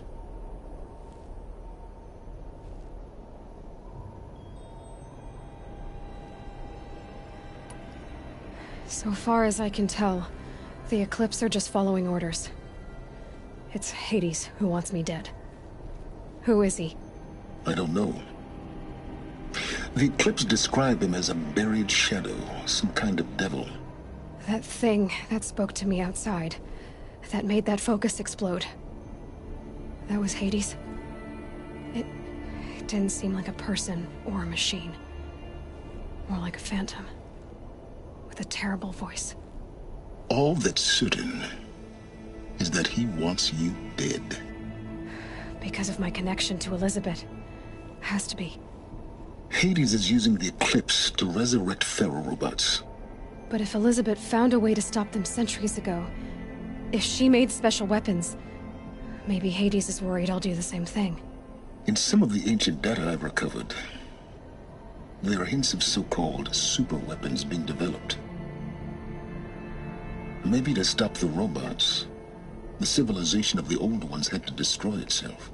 So far as I can tell, the Eclipse are just following orders. It's Hades who wants me dead. Who is he? I don't know. The Eclipse describe him as a buried shadow, some kind of devil. That thing that spoke to me outside, that made that focus explode. That was Hades. It didn't seem like a person or a machine. More like a phantom. With a terrible voice. All that's certain is that he wants you dead. Because of my connection to Elizabeth. Has to be. Hades is using the Eclipse to resurrect Faro robots. But if Elizabeth found a way to stop them centuries ago, if she made special weapons, maybe Hades is worried I'll do the same thing. In some of the ancient data I've recovered, there are hints of so-called super weapons being developed. Maybe to stop the robots, the civilization of the old ones had to destroy itself.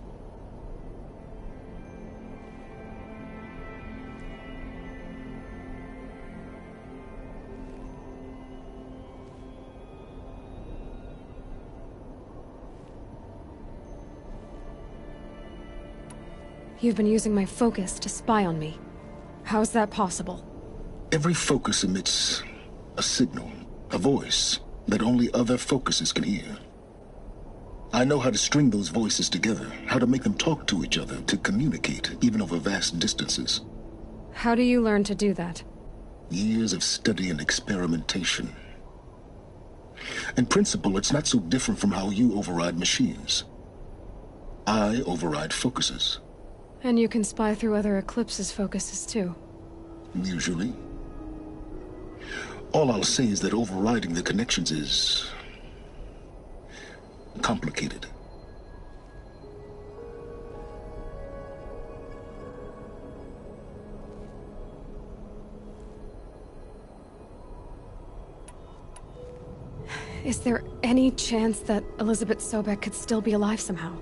You've been using my focus to spy on me. How's that possible? Every focus emits a signal, a voice, that only other focuses can hear. I know how to string those voices together, how to make them talk to each other, to communicate, even over vast distances. How do you learn to do that? Years of study and experimentation. In principle, it's not so different from how you override machines. I override focuses. And you can spy through other Eclipse's focuses too. Usually. All I'll say is that overriding the connections is complicated. Is there any chance that Elizabeth Sobek could still be alive somehow?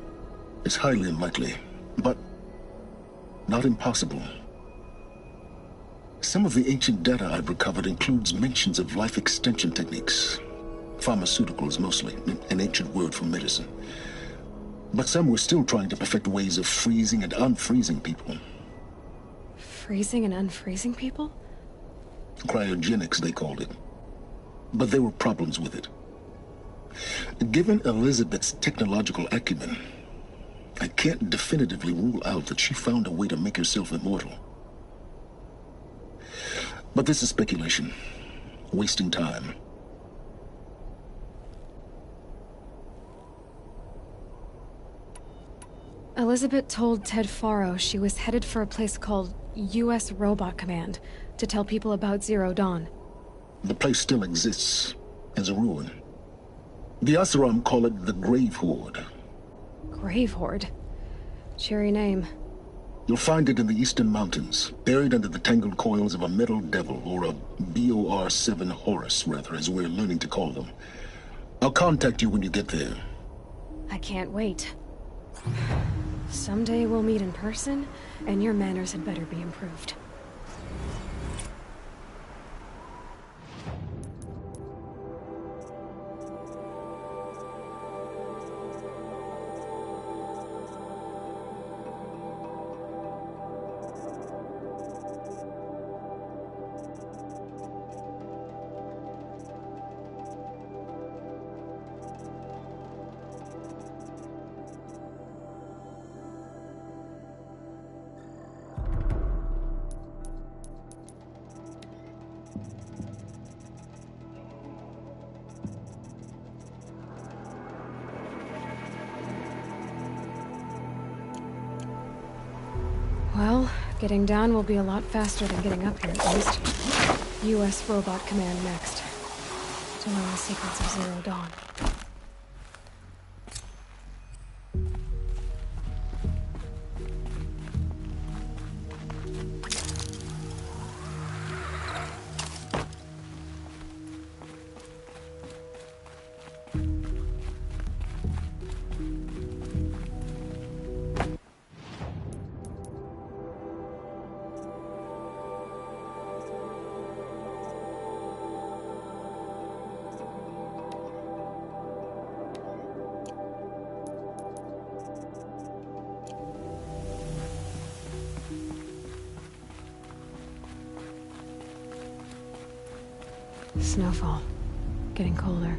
It's highly unlikely, but not impossible. Some of the ancient data I've recovered includes mentions of life extension techniques. Pharmaceuticals, mostly, an ancient word for medicine. But some were still trying to perfect ways of freezing and unfreezing people. Freezing and unfreezing people? Cryogenics, they called it. but there were problems with it. Given Elizabeth's technological acumen, I can't definitively rule out that she found a way to make herself immortal. But this is speculation, wasting time. Elizabeth told Ted Faro she was headed for a place called U.S. Robot Command to tell people about Zero Dawn. The place still exists as a ruin. The Oseram call it the Grave Horde. Grave Horde? Cheery name. You'll find it in the Eastern Mountains, buried under the tangled coils of a metal devil, or a BOR-7 Horus, rather, as we're learning to call them. I'll contact you when you get there. I can't wait. Someday we'll meet in person, and your manners had better be improved. Well, getting down will be a lot faster than getting up here, at least. U.S. Robot Command next. To learn the secrets of Zero Dawn. Snowfall. Getting colder.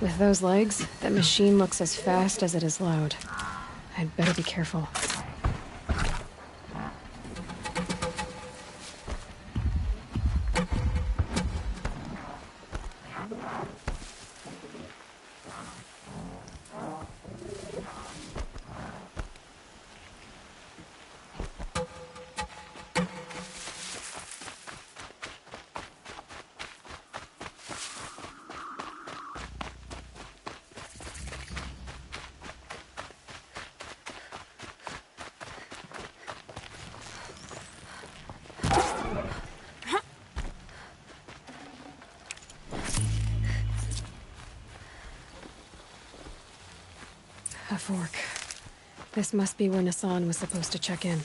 With those legs, that machine looks as fast as it is loud. I'd better be careful. A fork. This must be where Nassan was supposed to check in.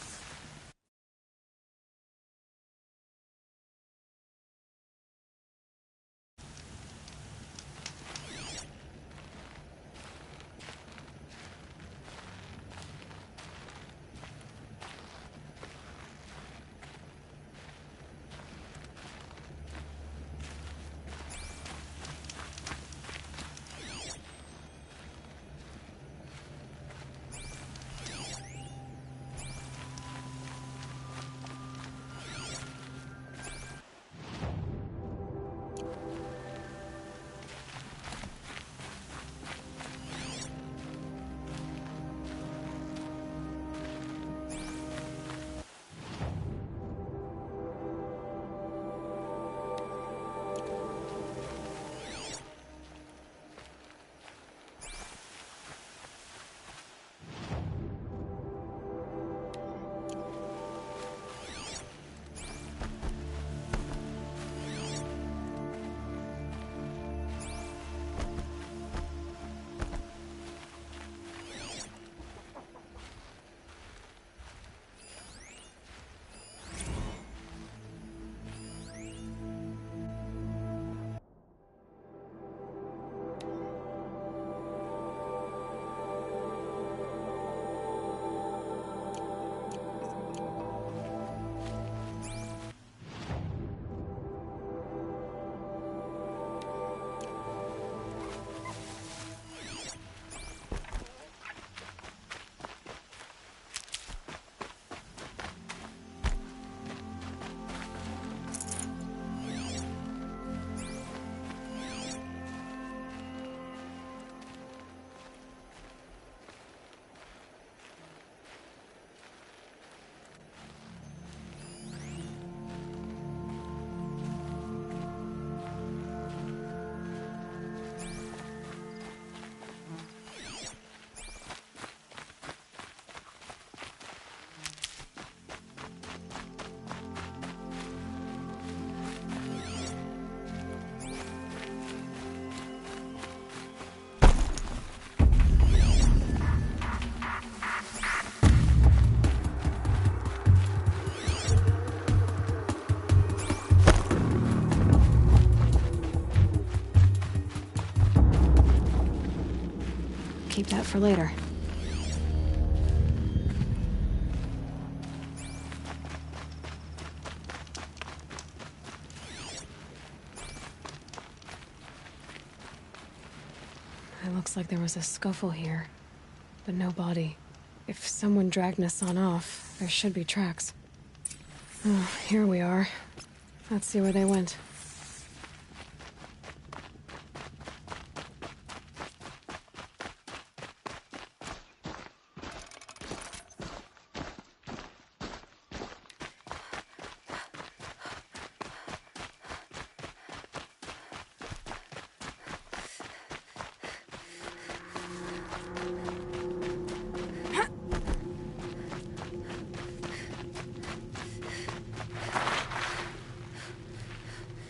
Keep that for later. Looks like there was a scuffle here, but no body. If someone dragged Nassan off, there should be tracks. Oh, here we are. Let's see where they went.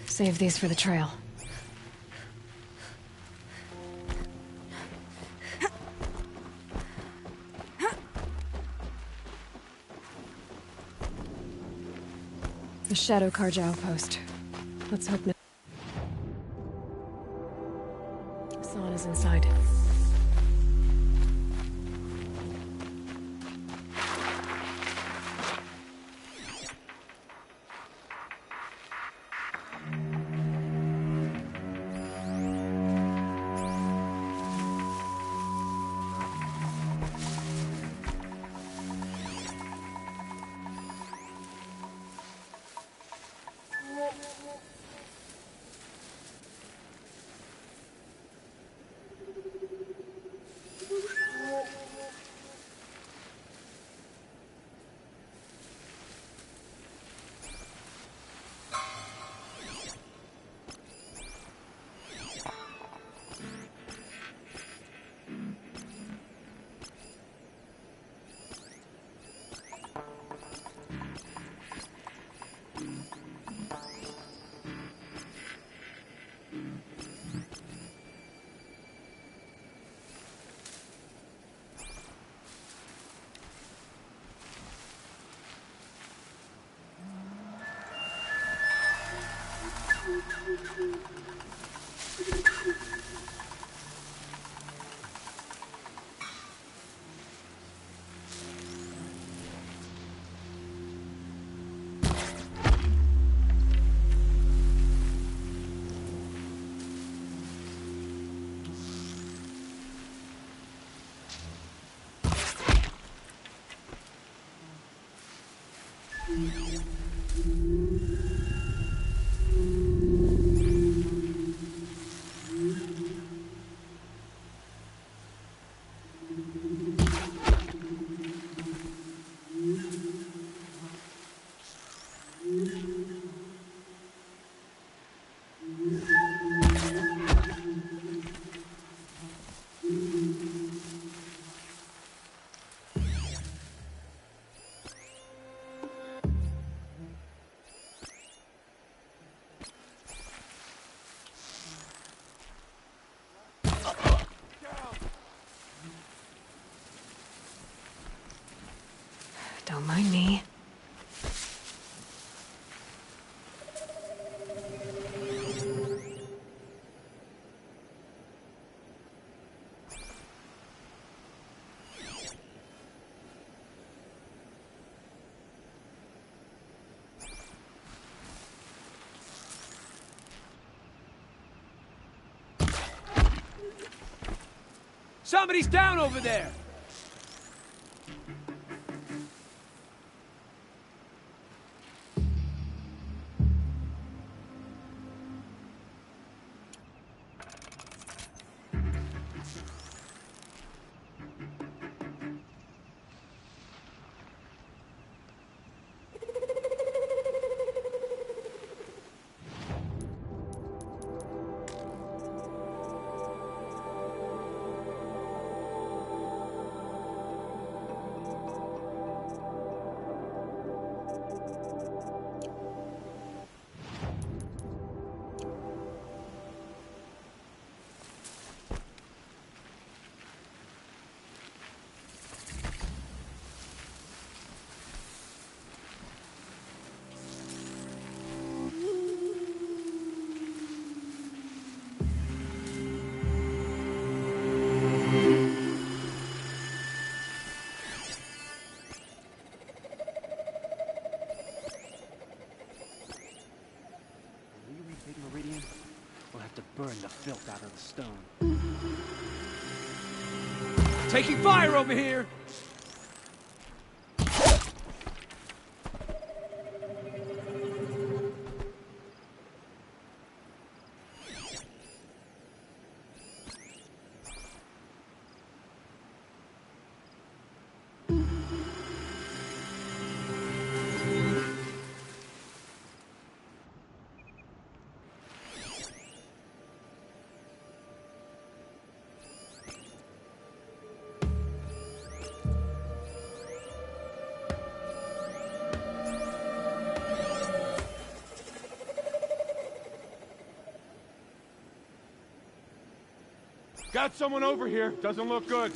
Save these for the trail. The Shadow Carja outpost. Let's hope Nassan is inside. Don't mind me. Somebody's down over there! Burn the filth out of the stone. Taking fire over here! Got someone over here. Doesn't look good.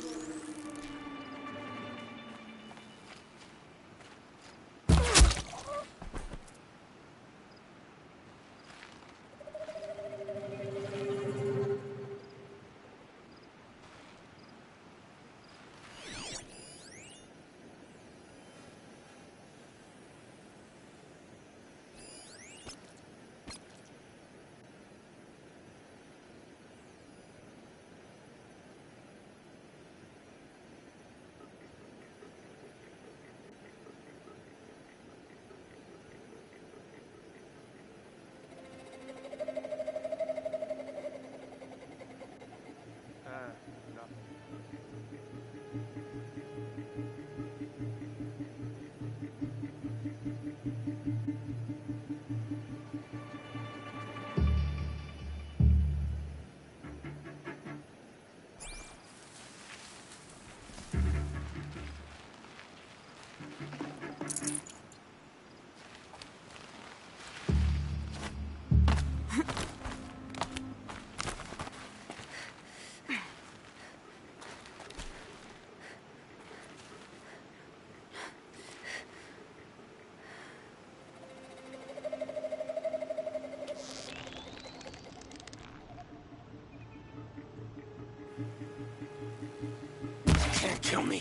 Can't kill me.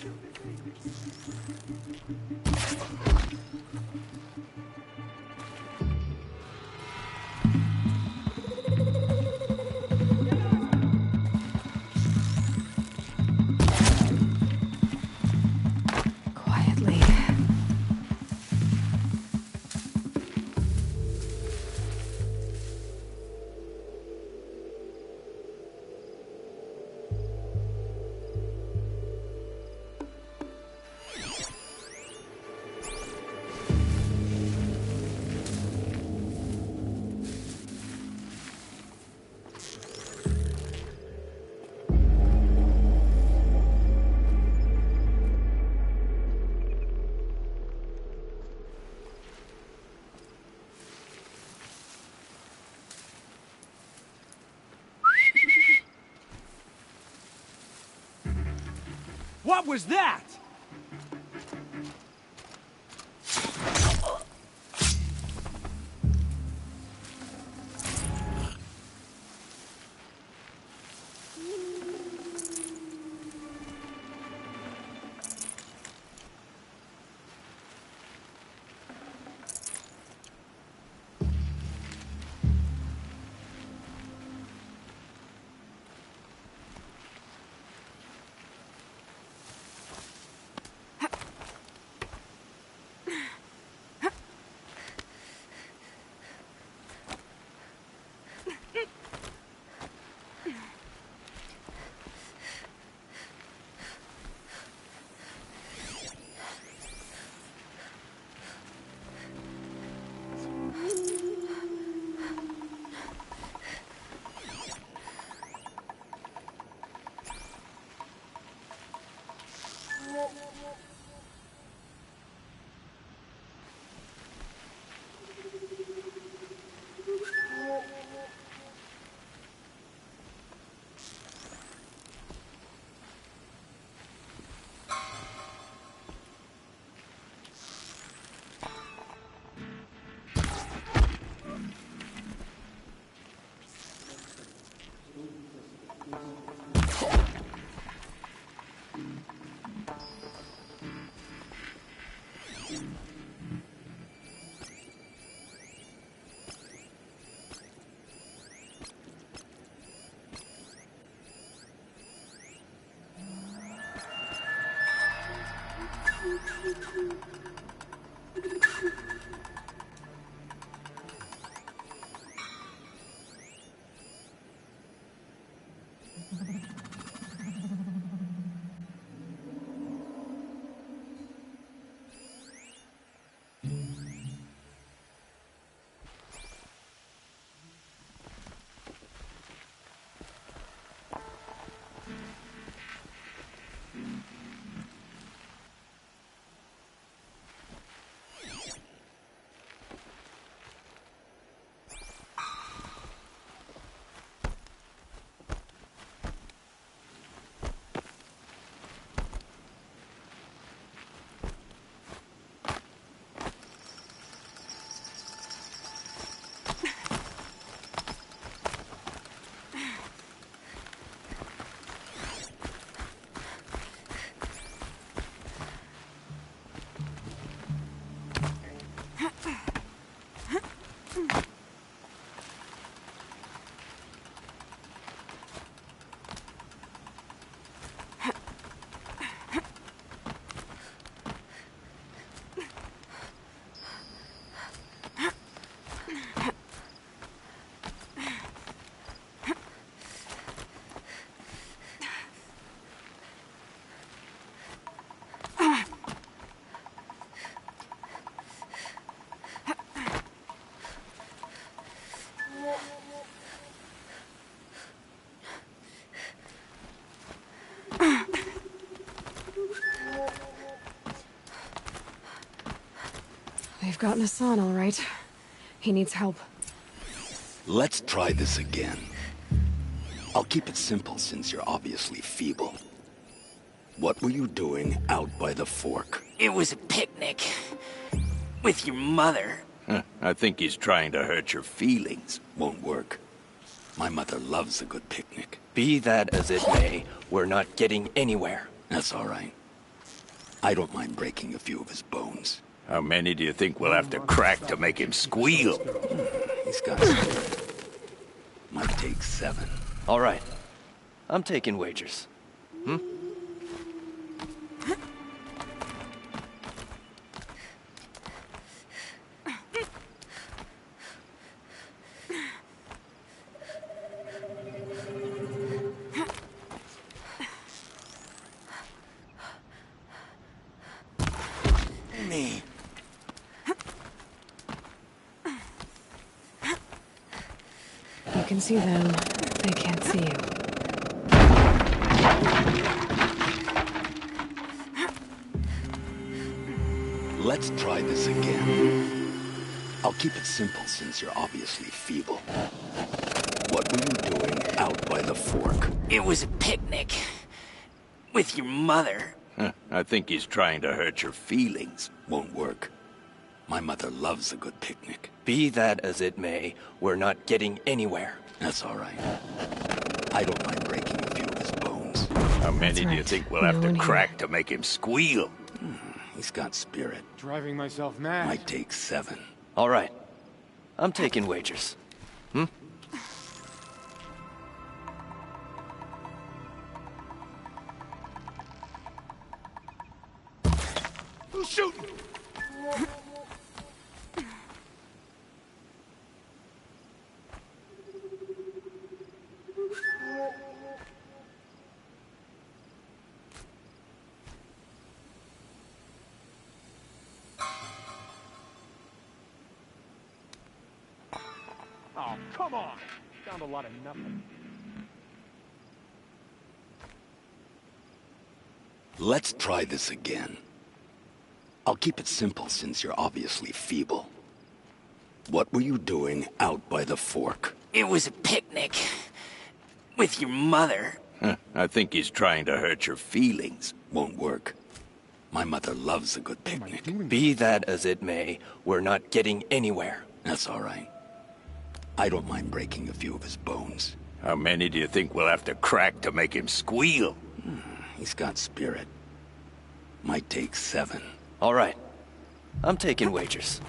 Quietly. What was that? They've gotten Hassan, all right. He needs help. Let's try this again. I'll keep it simple since you're obviously feeble. What were you doing out by the fork? It was a picnic. With your mother. I think he's trying to hurt your feelings. Won't work. My mother loves a good picnic. Be that as it may, we're not getting anywhere. That's all right. I don't mind breaking a few of his bones. How many do you think we'll have to crack to make him squeal? He's got spirit. Might take 7. All right. I'm taking wagers. Me. You can see them. They can't see you. Let's try this again. I'll keep it simple since you're obviously feeble. What were you doing out by the fork? It was a picnic. With your mother. I think he's trying to hurt your feelings. Won't work. My mother loves a good picnic. Be that as it may, we're not getting anywhere. That's all right. I don't mind breaking a few of his bones. How many do you think we'll have to crack to make him squeal? He's got spirit. Driving myself mad. Might take 7. All right. I'm taking wagers. Who's shooting? Oh, come on! Found a lot of nothing. Let's try this again. I'll keep it simple since you're obviously feeble. What were you doing out by the fork? It was a picnic. With your mother. I think he's trying to hurt your feelings. Won't work. My mother loves a good picnic. Be that as it may, we're not getting anywhere. That's all right. I don't mind breaking a few of his bones. How many do you think we'll have to crack to make him squeal? He's got spirit. Might take 7. All right. I'm taking wagers.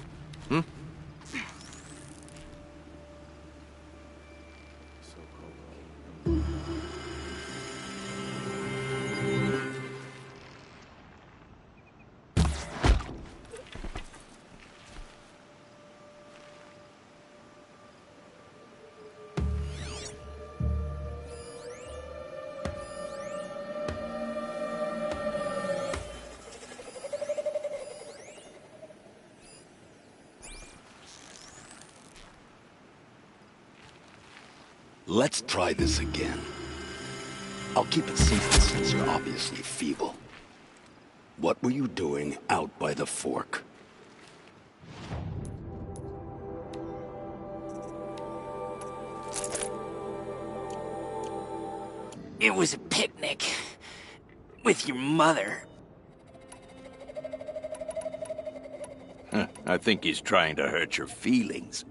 Let's try this again. I'll keep it simple since you're obviously feeble. What were you doing out by the fork? It was a picnic. With your mother. I think he's trying to hurt your feelings.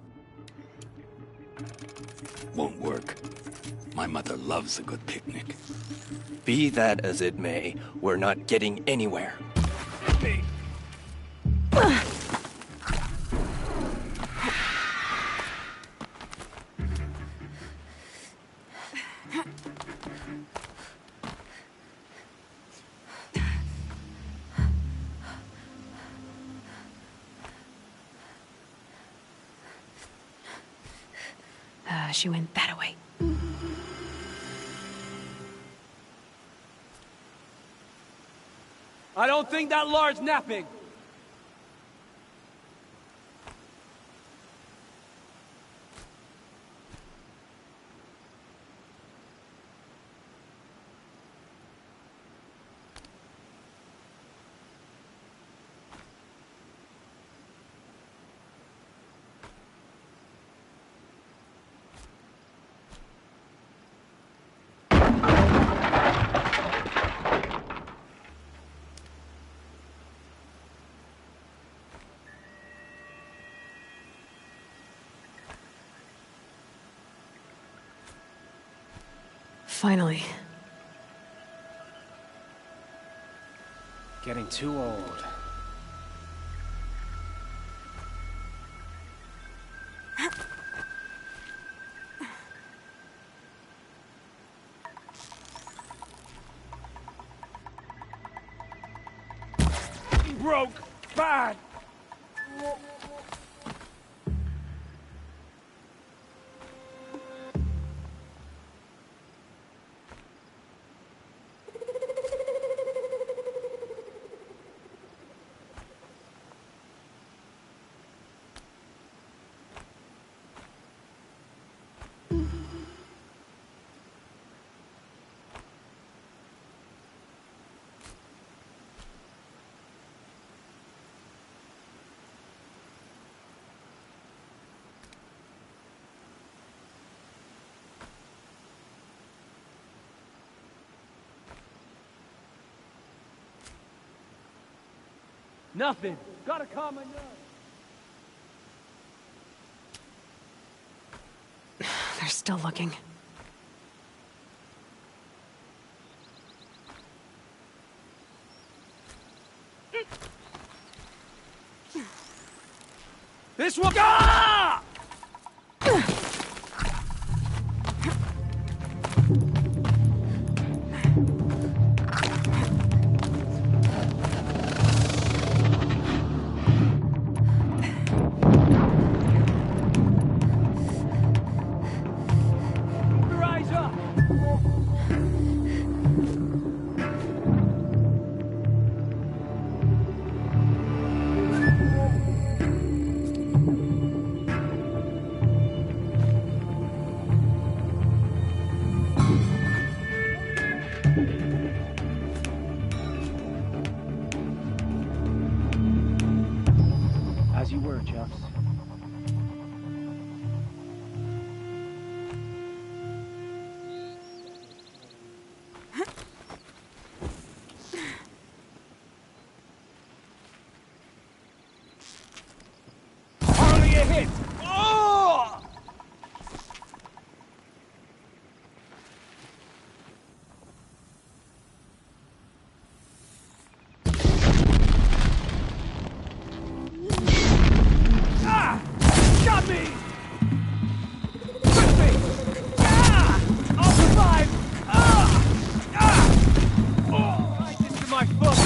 Won't work. My mother loves a good picnic. Be that as it may, we're not getting anywhere. She went that way. I don't think that Lara's napping. Finally. Getting too old. Broke. Bad. Nothing. Gotta calm my nerves. They're still looking. This one. Ah! As you were, Chuffs. Hardly a hit! Oh! Got me! With me! I'll survive! Oh, right into my foot!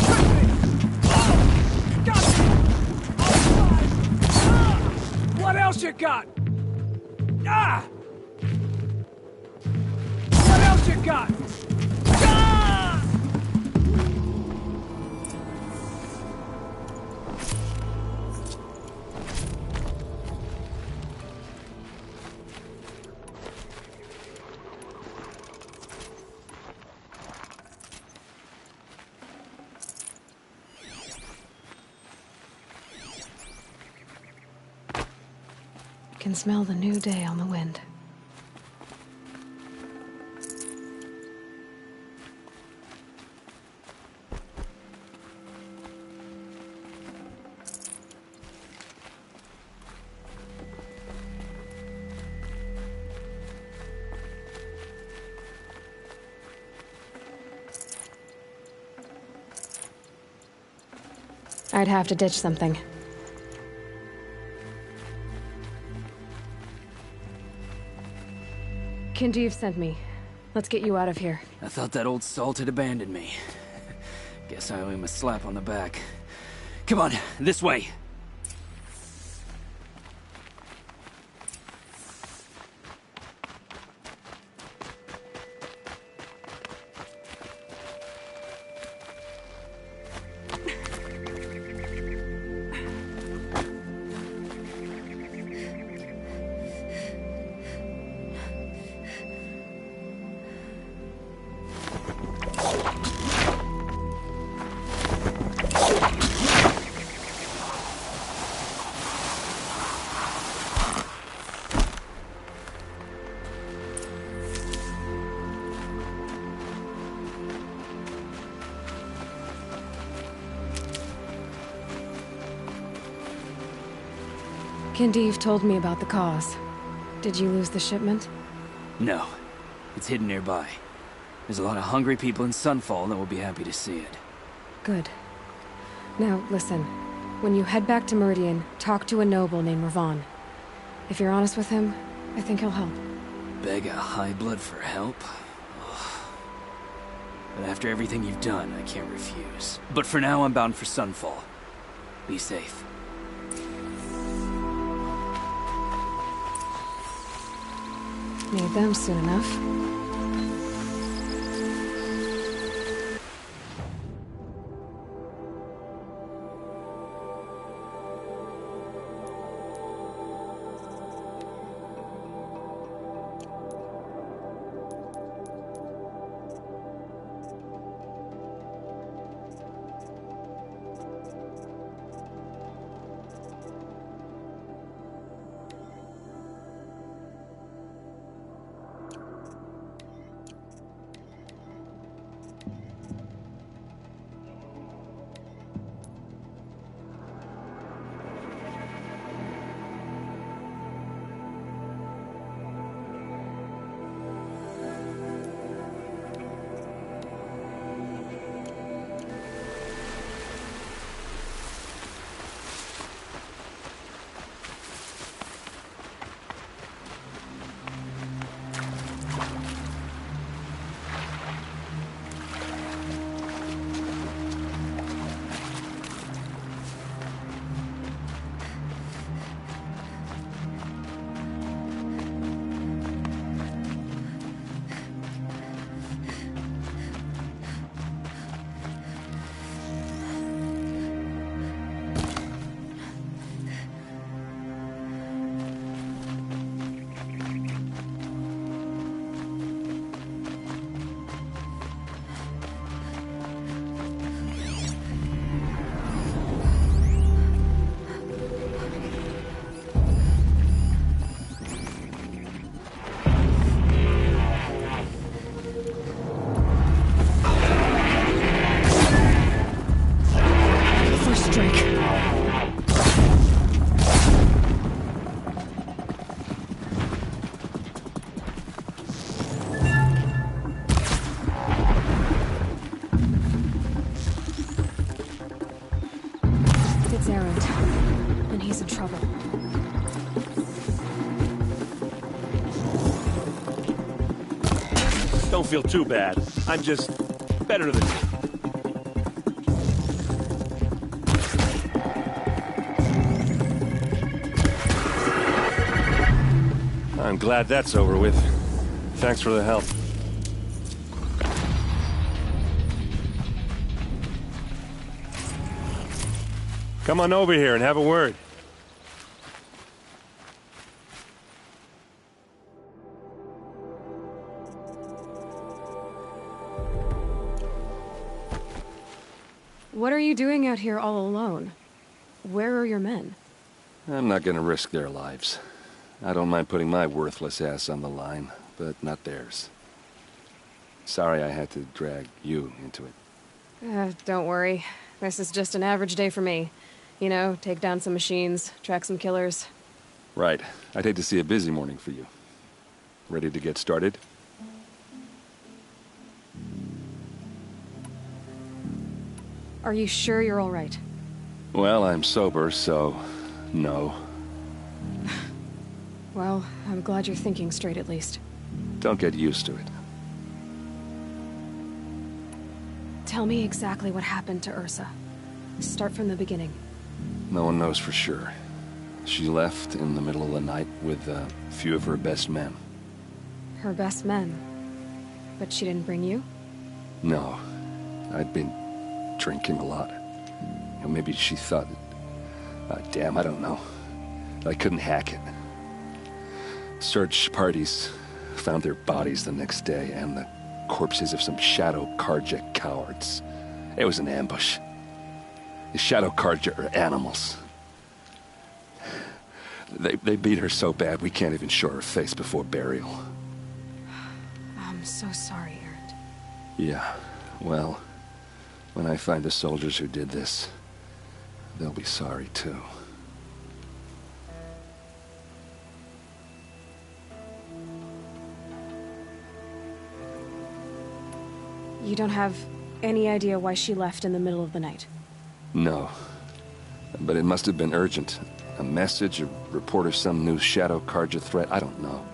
With me! Got me! I'll survive! What else you got? What else you got? can smell the new day on the wind. I'd have to ditch something. Kindev sent me. Let's get you out of here. I thought that old salt had abandoned me. Guess I owe him a slap on the back. Come on, this way! Kindev told me about the cause. Did you lose the shipment? No. It's hidden nearby. There's a lot of hungry people in Sunfall that will be happy to see it. Good. Now, listen. When you head back to Meridian, talk to a noble named Ravan. If you're honest with him, I think he'll help. Beg a high blood for help? But after everything you've done, I can't refuse. But for now, I'm bound for Sunfall. Be safe. Need them soon enough. Don't feel too bad. I'm just better than you. I'm glad that's over with. Thanks for the help. Come on over here and have a word. What are you doing out here all alone? Where are your men? I'm not gonna risk their lives. I don't mind putting my worthless ass on the line, but not theirs. Sorry I had to drag you into it. Don't worry. This is just an average day for me. You know, take down some machines, track some killers. Right. I'd hate to see a busy morning for you. Ready to get started? Are you sure you're all right? Well, I'm sober, so no. Well, I'm glad you're thinking straight at least. Don't get used to it. Tell me exactly what happened to Ursa. Start from the beginning. No one knows for sure. She left in the middle of the night with a few of her best men. Her best men? But she didn't bring you? No. I'd been drinking a lot. Or maybe she thought... damn, I don't know. I couldn't hack it. Search parties found their bodies the next day, and the corpses of some Shadow Carja cowards. It was an ambush. The Shadow Carja are animals. They beat her so bad we can't even show her face before burial. I'm so sorry, Erend. Yeah, well, when I find the soldiers who did this, they'll be sorry too. You don't have any idea why she left in the middle of the night? No. But it must have been urgent. A message, a report of some new Shadow Carja threat, I don't know.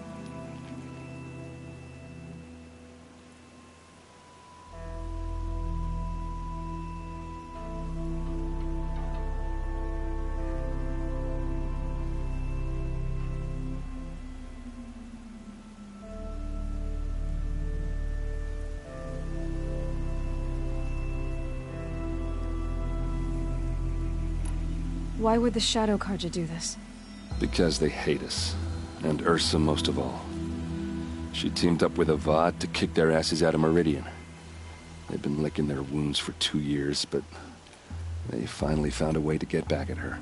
Why would the Shadow Carja do this? Because they hate us. And Ursa most of all. She teamed up with Avad to kick their asses out of Meridian. They've been licking their wounds for 2 years, but they finally found a way to get back at her.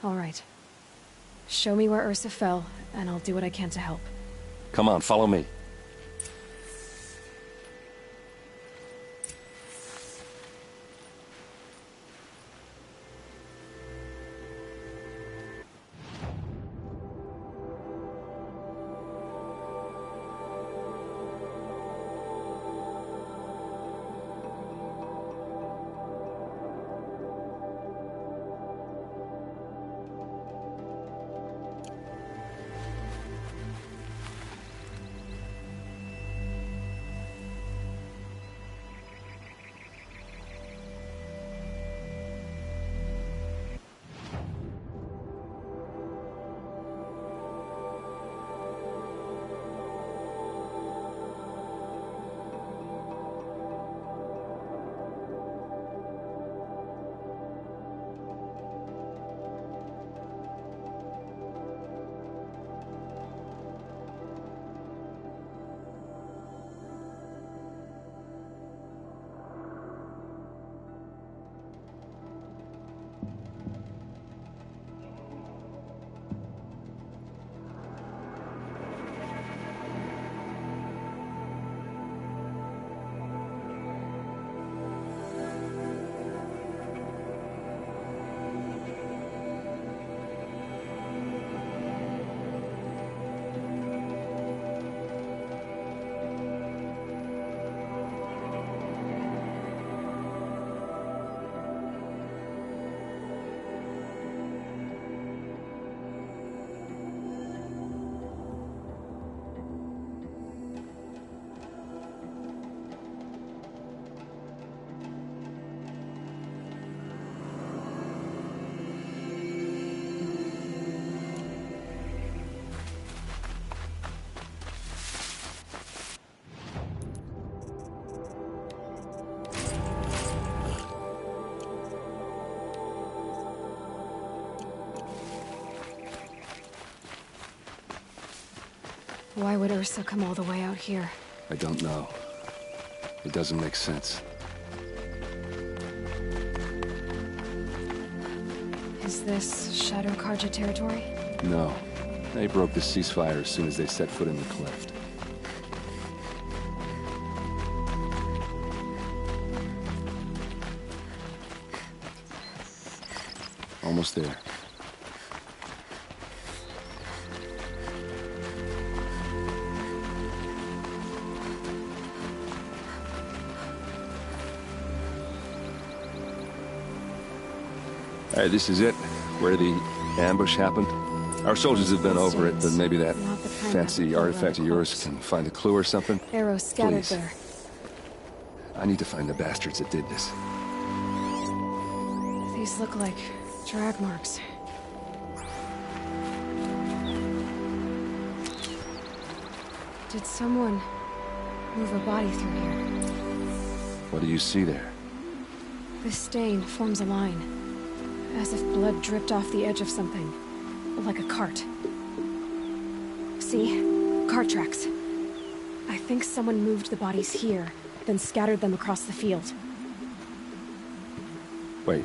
All right. Show me where Ursa fell, and I'll do what I can to help. Come on, follow me. Why would Ursa come all the way out here? I don't know. It doesn't make sense. Is this Shadow Karja territory? No. They broke the ceasefire as soon as they set foot in the cleft. Almost there. All right, this is it. Where the ambush happened. Our soldiers have been over it, but maybe that fancy artifact of yours can find a clue or something. Arrows scattered Please. there. I need to find the bastards that did this. These look like drag marks. Did someone move a body through here? What do you see there? This stain forms a line, as if blood dripped off the edge of something, like a cart. See? Cart tracks. I think someone moved the bodies here, then scattered them across the field. Wait.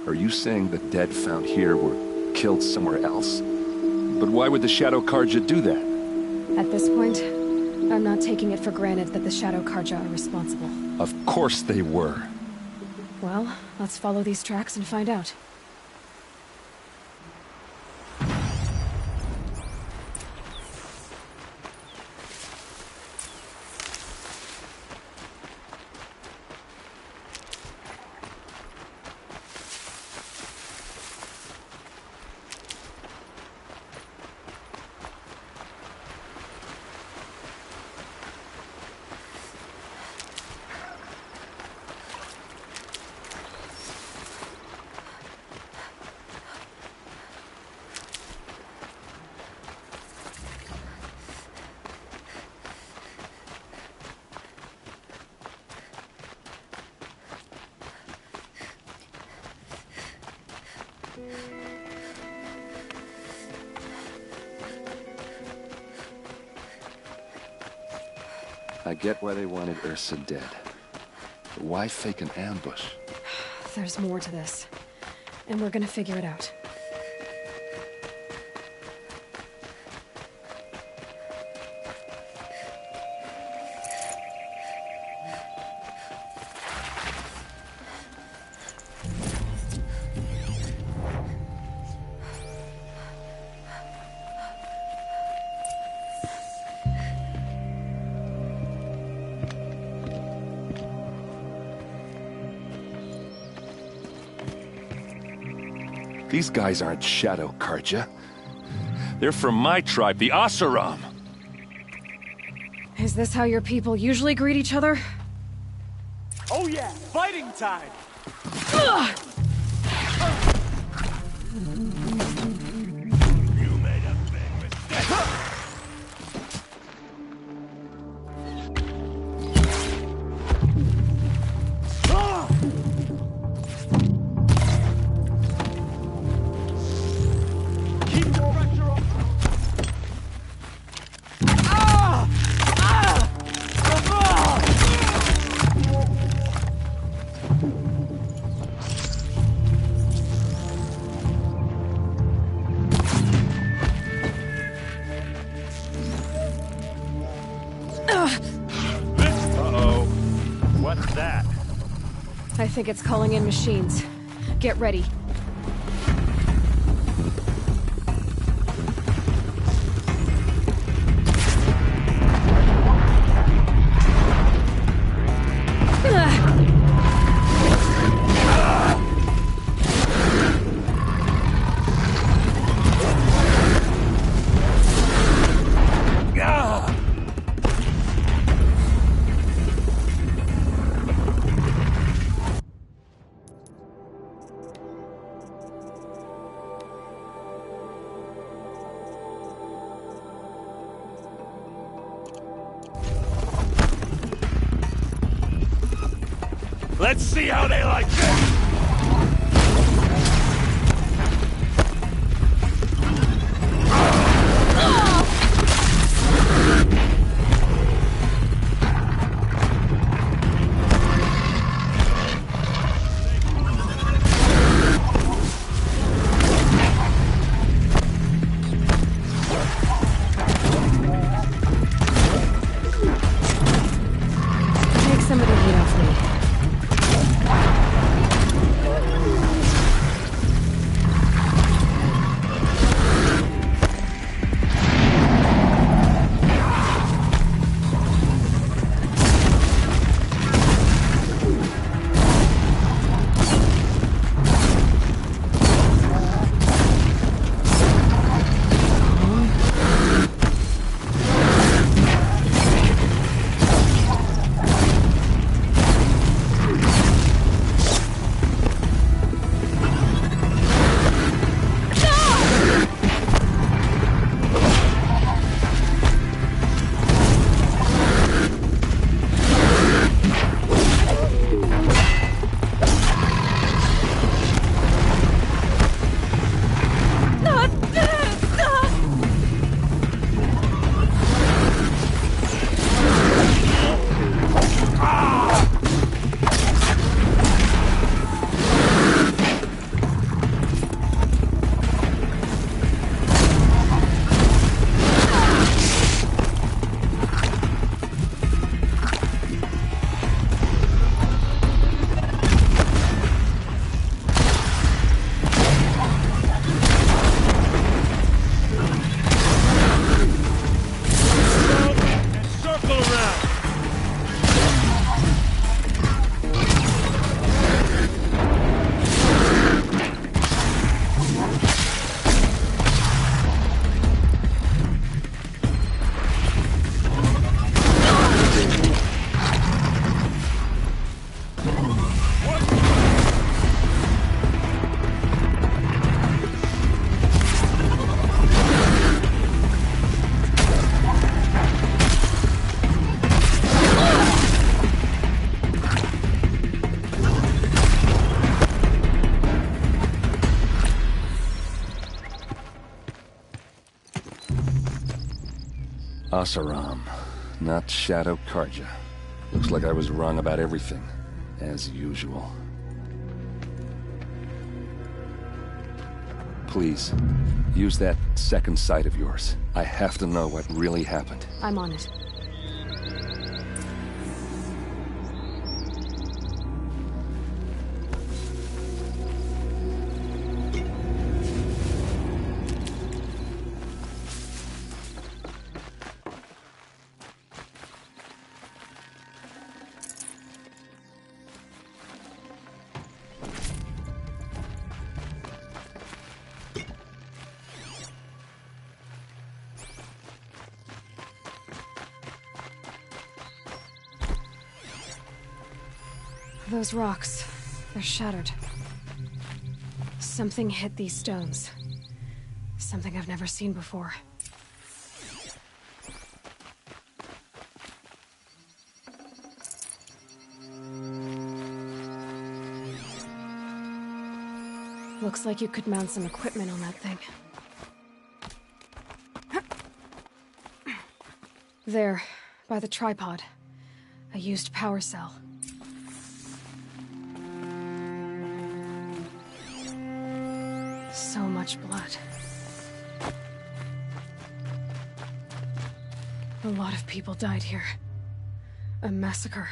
Are you saying the dead found here were killed somewhere else? But why would the Shadow Karja do that? At this point, I'm not taking it for granted that the Shadow Karja are responsible. Of course they were. Well, let's follow these tracks and find out. I get why they wanted Ursa dead. But why fake an ambush? There's more to this, and we're gonna figure it out. These guys aren't Shadow Karja. They're from my tribe, the Oseram. Is this how your people usually greet each other? Oh yeah, fighting time! Ugh! You made a big mistake! I think it's calling in machines. Get ready. Let's see how they like this! Oseram, not Shadow Karja. Looks like I was wrong about everything, as usual. Please, use that second sight of yours. I have to know what really happened. I'm on it. Those rocks, they're shattered. Something hit these stones. Something I've never seen before. Looks like you could mount some equipment on that thing. There, by the tripod. A used power cell. So much blood. A lot of people died here. A massacre.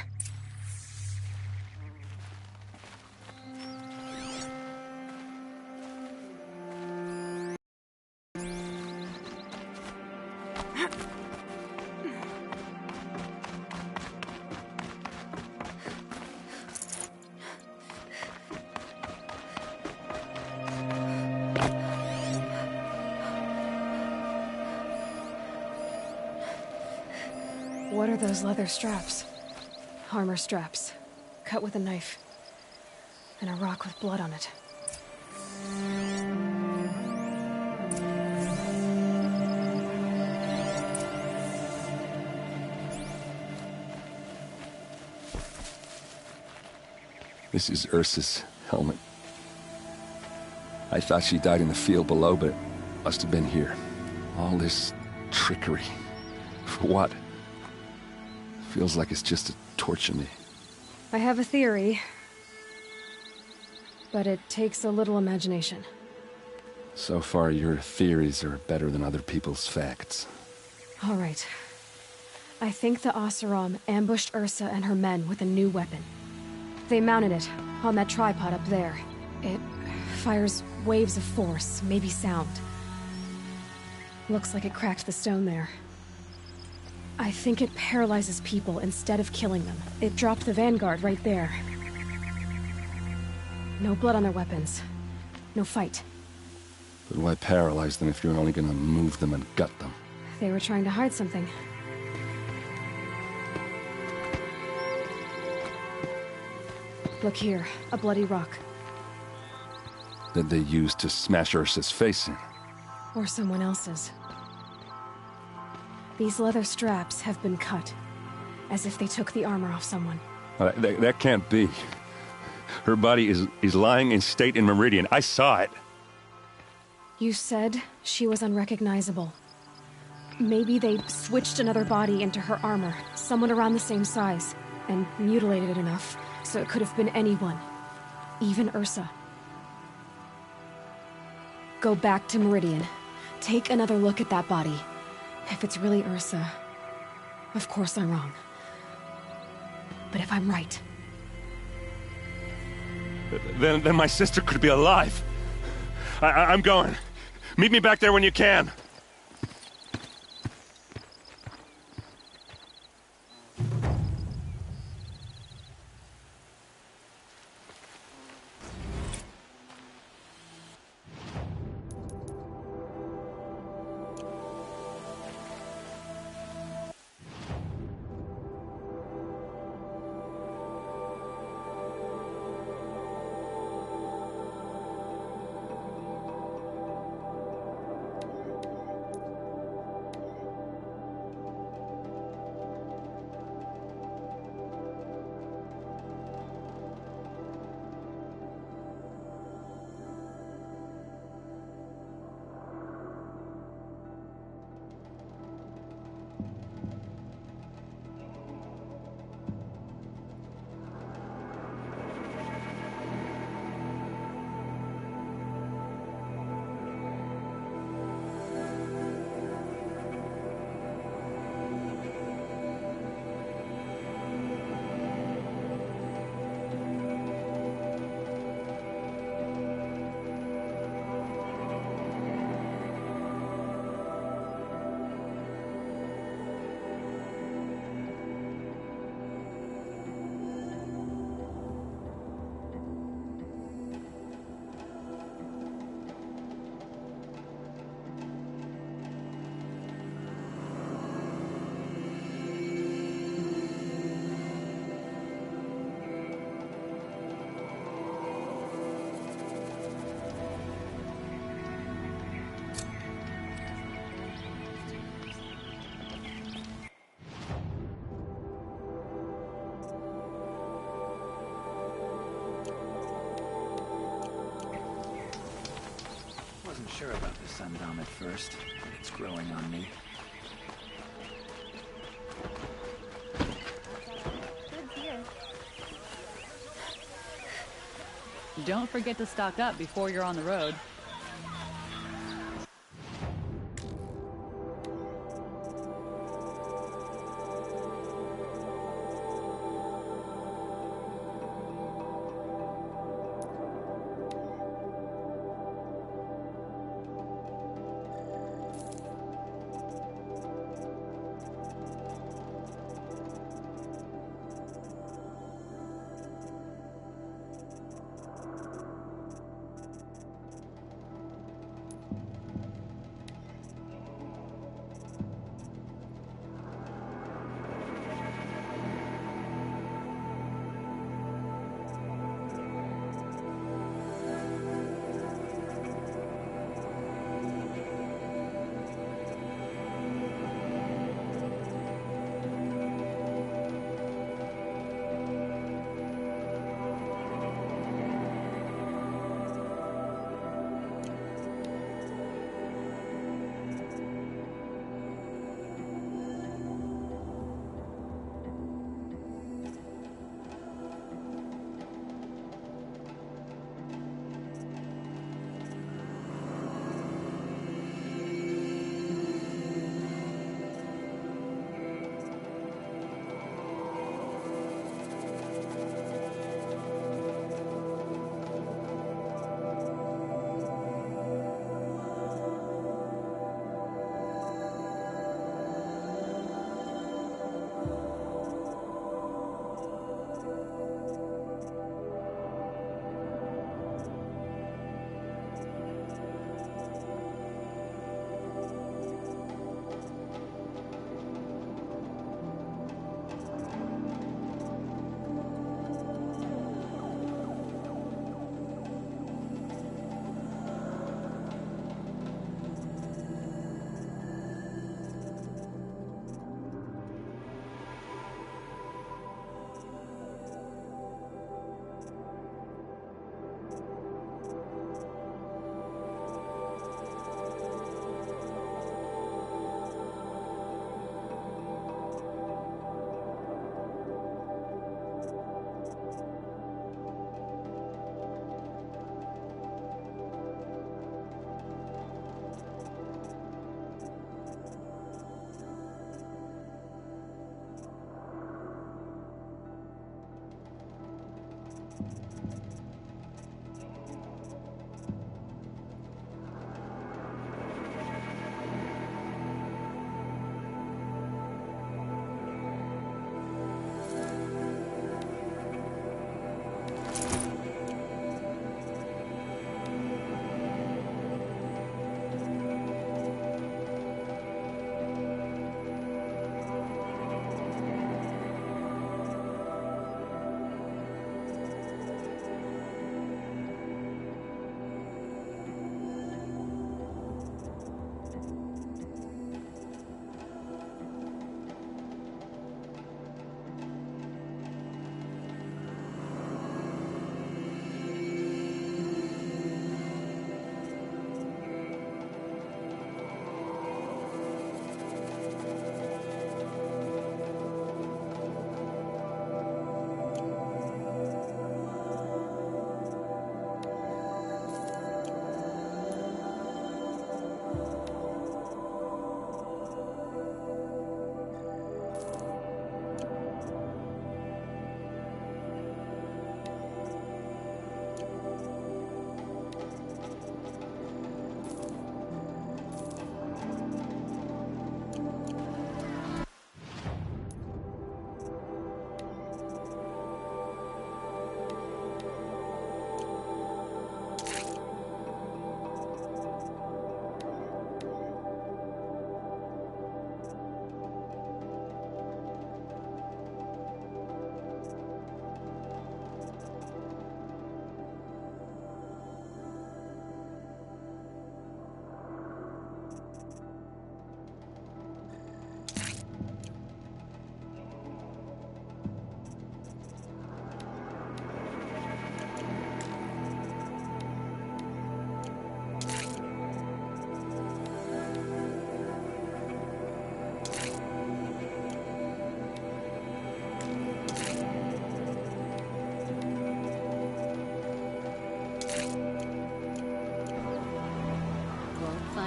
What are those leather straps? Armor straps, cut with a knife. And a rock with blood on it. This is Ursa's helmet. I thought she died in the field below, but must have been here. All this trickery. For what? Feels like it's just to torture me. I have a theory. But it takes a little imagination. So far, your theories are better than other people's facts. All right. I think the Oseram ambushed Ursa and her men with a new weapon. They mounted it on that tripod up there. It fires waves of force, maybe sound. Looks like it cracked the stone there. I think it paralyzes people instead of killing them. It dropped the Vanguard right there. No blood on their weapons. No fight. But why paralyze them if you're only gonna move them and gut them? They were trying to hide something. Look here, a bloody rock. That they used to smash Ursa's face in. Or someone else's. These leather straps have been cut, as if they took the armor off someone. That can't be. Her body is lying in state in Meridian. I saw it. You said she was unrecognizable. Maybe they switched another body into her armor, someone around the same size, and mutilated it enough so it could have been anyone. Even Ursa. Go back to Meridian. Take another look at that body. If it's really Ursa, of course I'm wrong. But if I'm right... Then my sister could be alive. I'm going. Meet me back there when you can. sure about this Undom at first, but it's growing on me. Good here. Don't forget to stock up before you're on the road.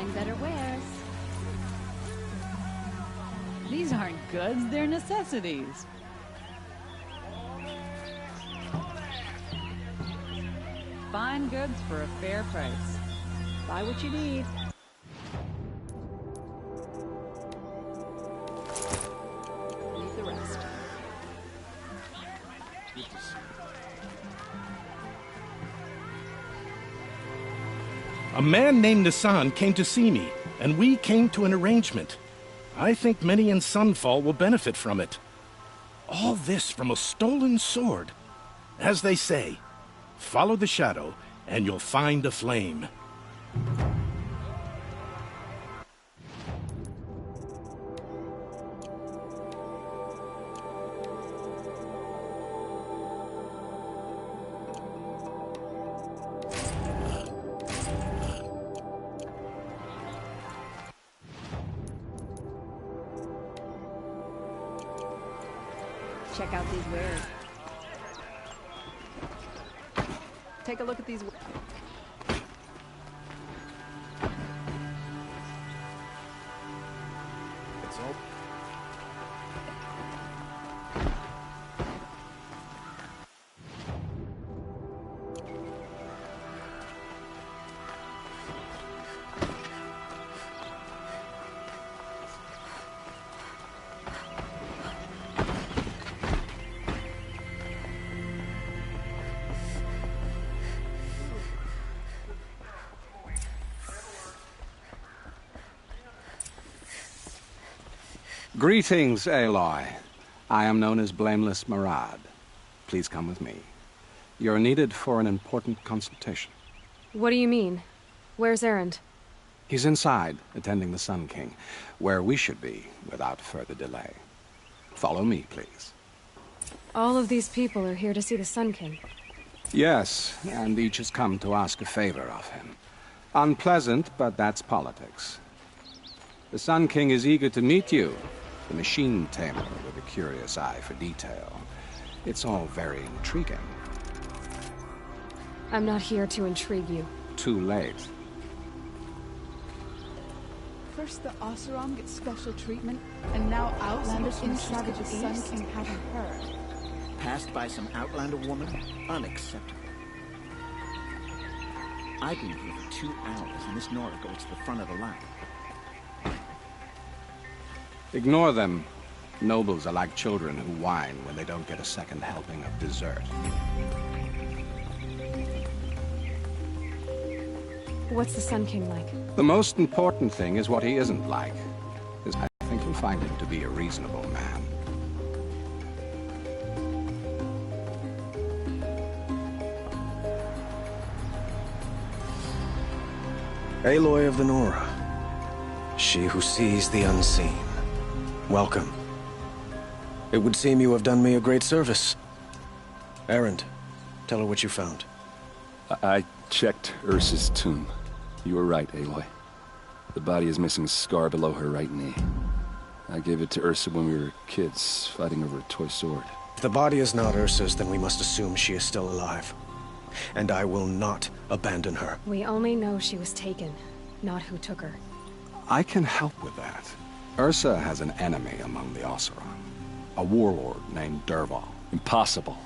find better wares. These aren't goods, they're necessities. Fine goods for a fair price. Buy what you need. Leave the rest. A man named Nissan came to see me, and we came to an arrangement. I think many in Sunfall will benefit from it. All this from a stolen sword. As they say, follow the shadow, and you'll find a flame. Check out these wares. Take a look at these. It's all. Greetings, Aloy. I am known as Blameless Marad. Please come with me. You're needed for an important consultation. What do you mean? Where's Erend? He's inside, attending the Sun King, where we should be without further delay. Follow me, please. All of these people are here to see the Sun King. Yes, and each has come to ask a favor of him. Unpleasant, but that's politics. The Sun King is eager to meet you, the machine tamer with a curious eye for detail. It's all very intriguing. I'm not here to intrigue you. Too late. First the Oseram gets special treatment, and now Outlanders inside of the Sun King haven't heard. Passed by some Outlander woman? Unacceptable. I've been here for 2 hours, and this Nora goes to the front of the line. Ignore them. Nobles are like children who whine when they don't get a second helping of dessert. What's the Sun King like? The most important thing is what he isn't like. I think you'll find him to be a reasonable man. Aloy of the Nora. She who sees the unseen. Welcome. It would seem you have done me a great service. Erend, tell her what you found. I checked Ursa's tomb. You were right, Aloy. The body is missing a scar below her right knee. I gave it to Ursa when we were kids, fighting over a toy sword. If the body is not Ursa's, then we must assume she is still alive. And I will not abandon her. We only know she was taken, not who took her. I can help with that. Ursa has an enemy among the Oseram. A warlord named Dervahl. Impossible.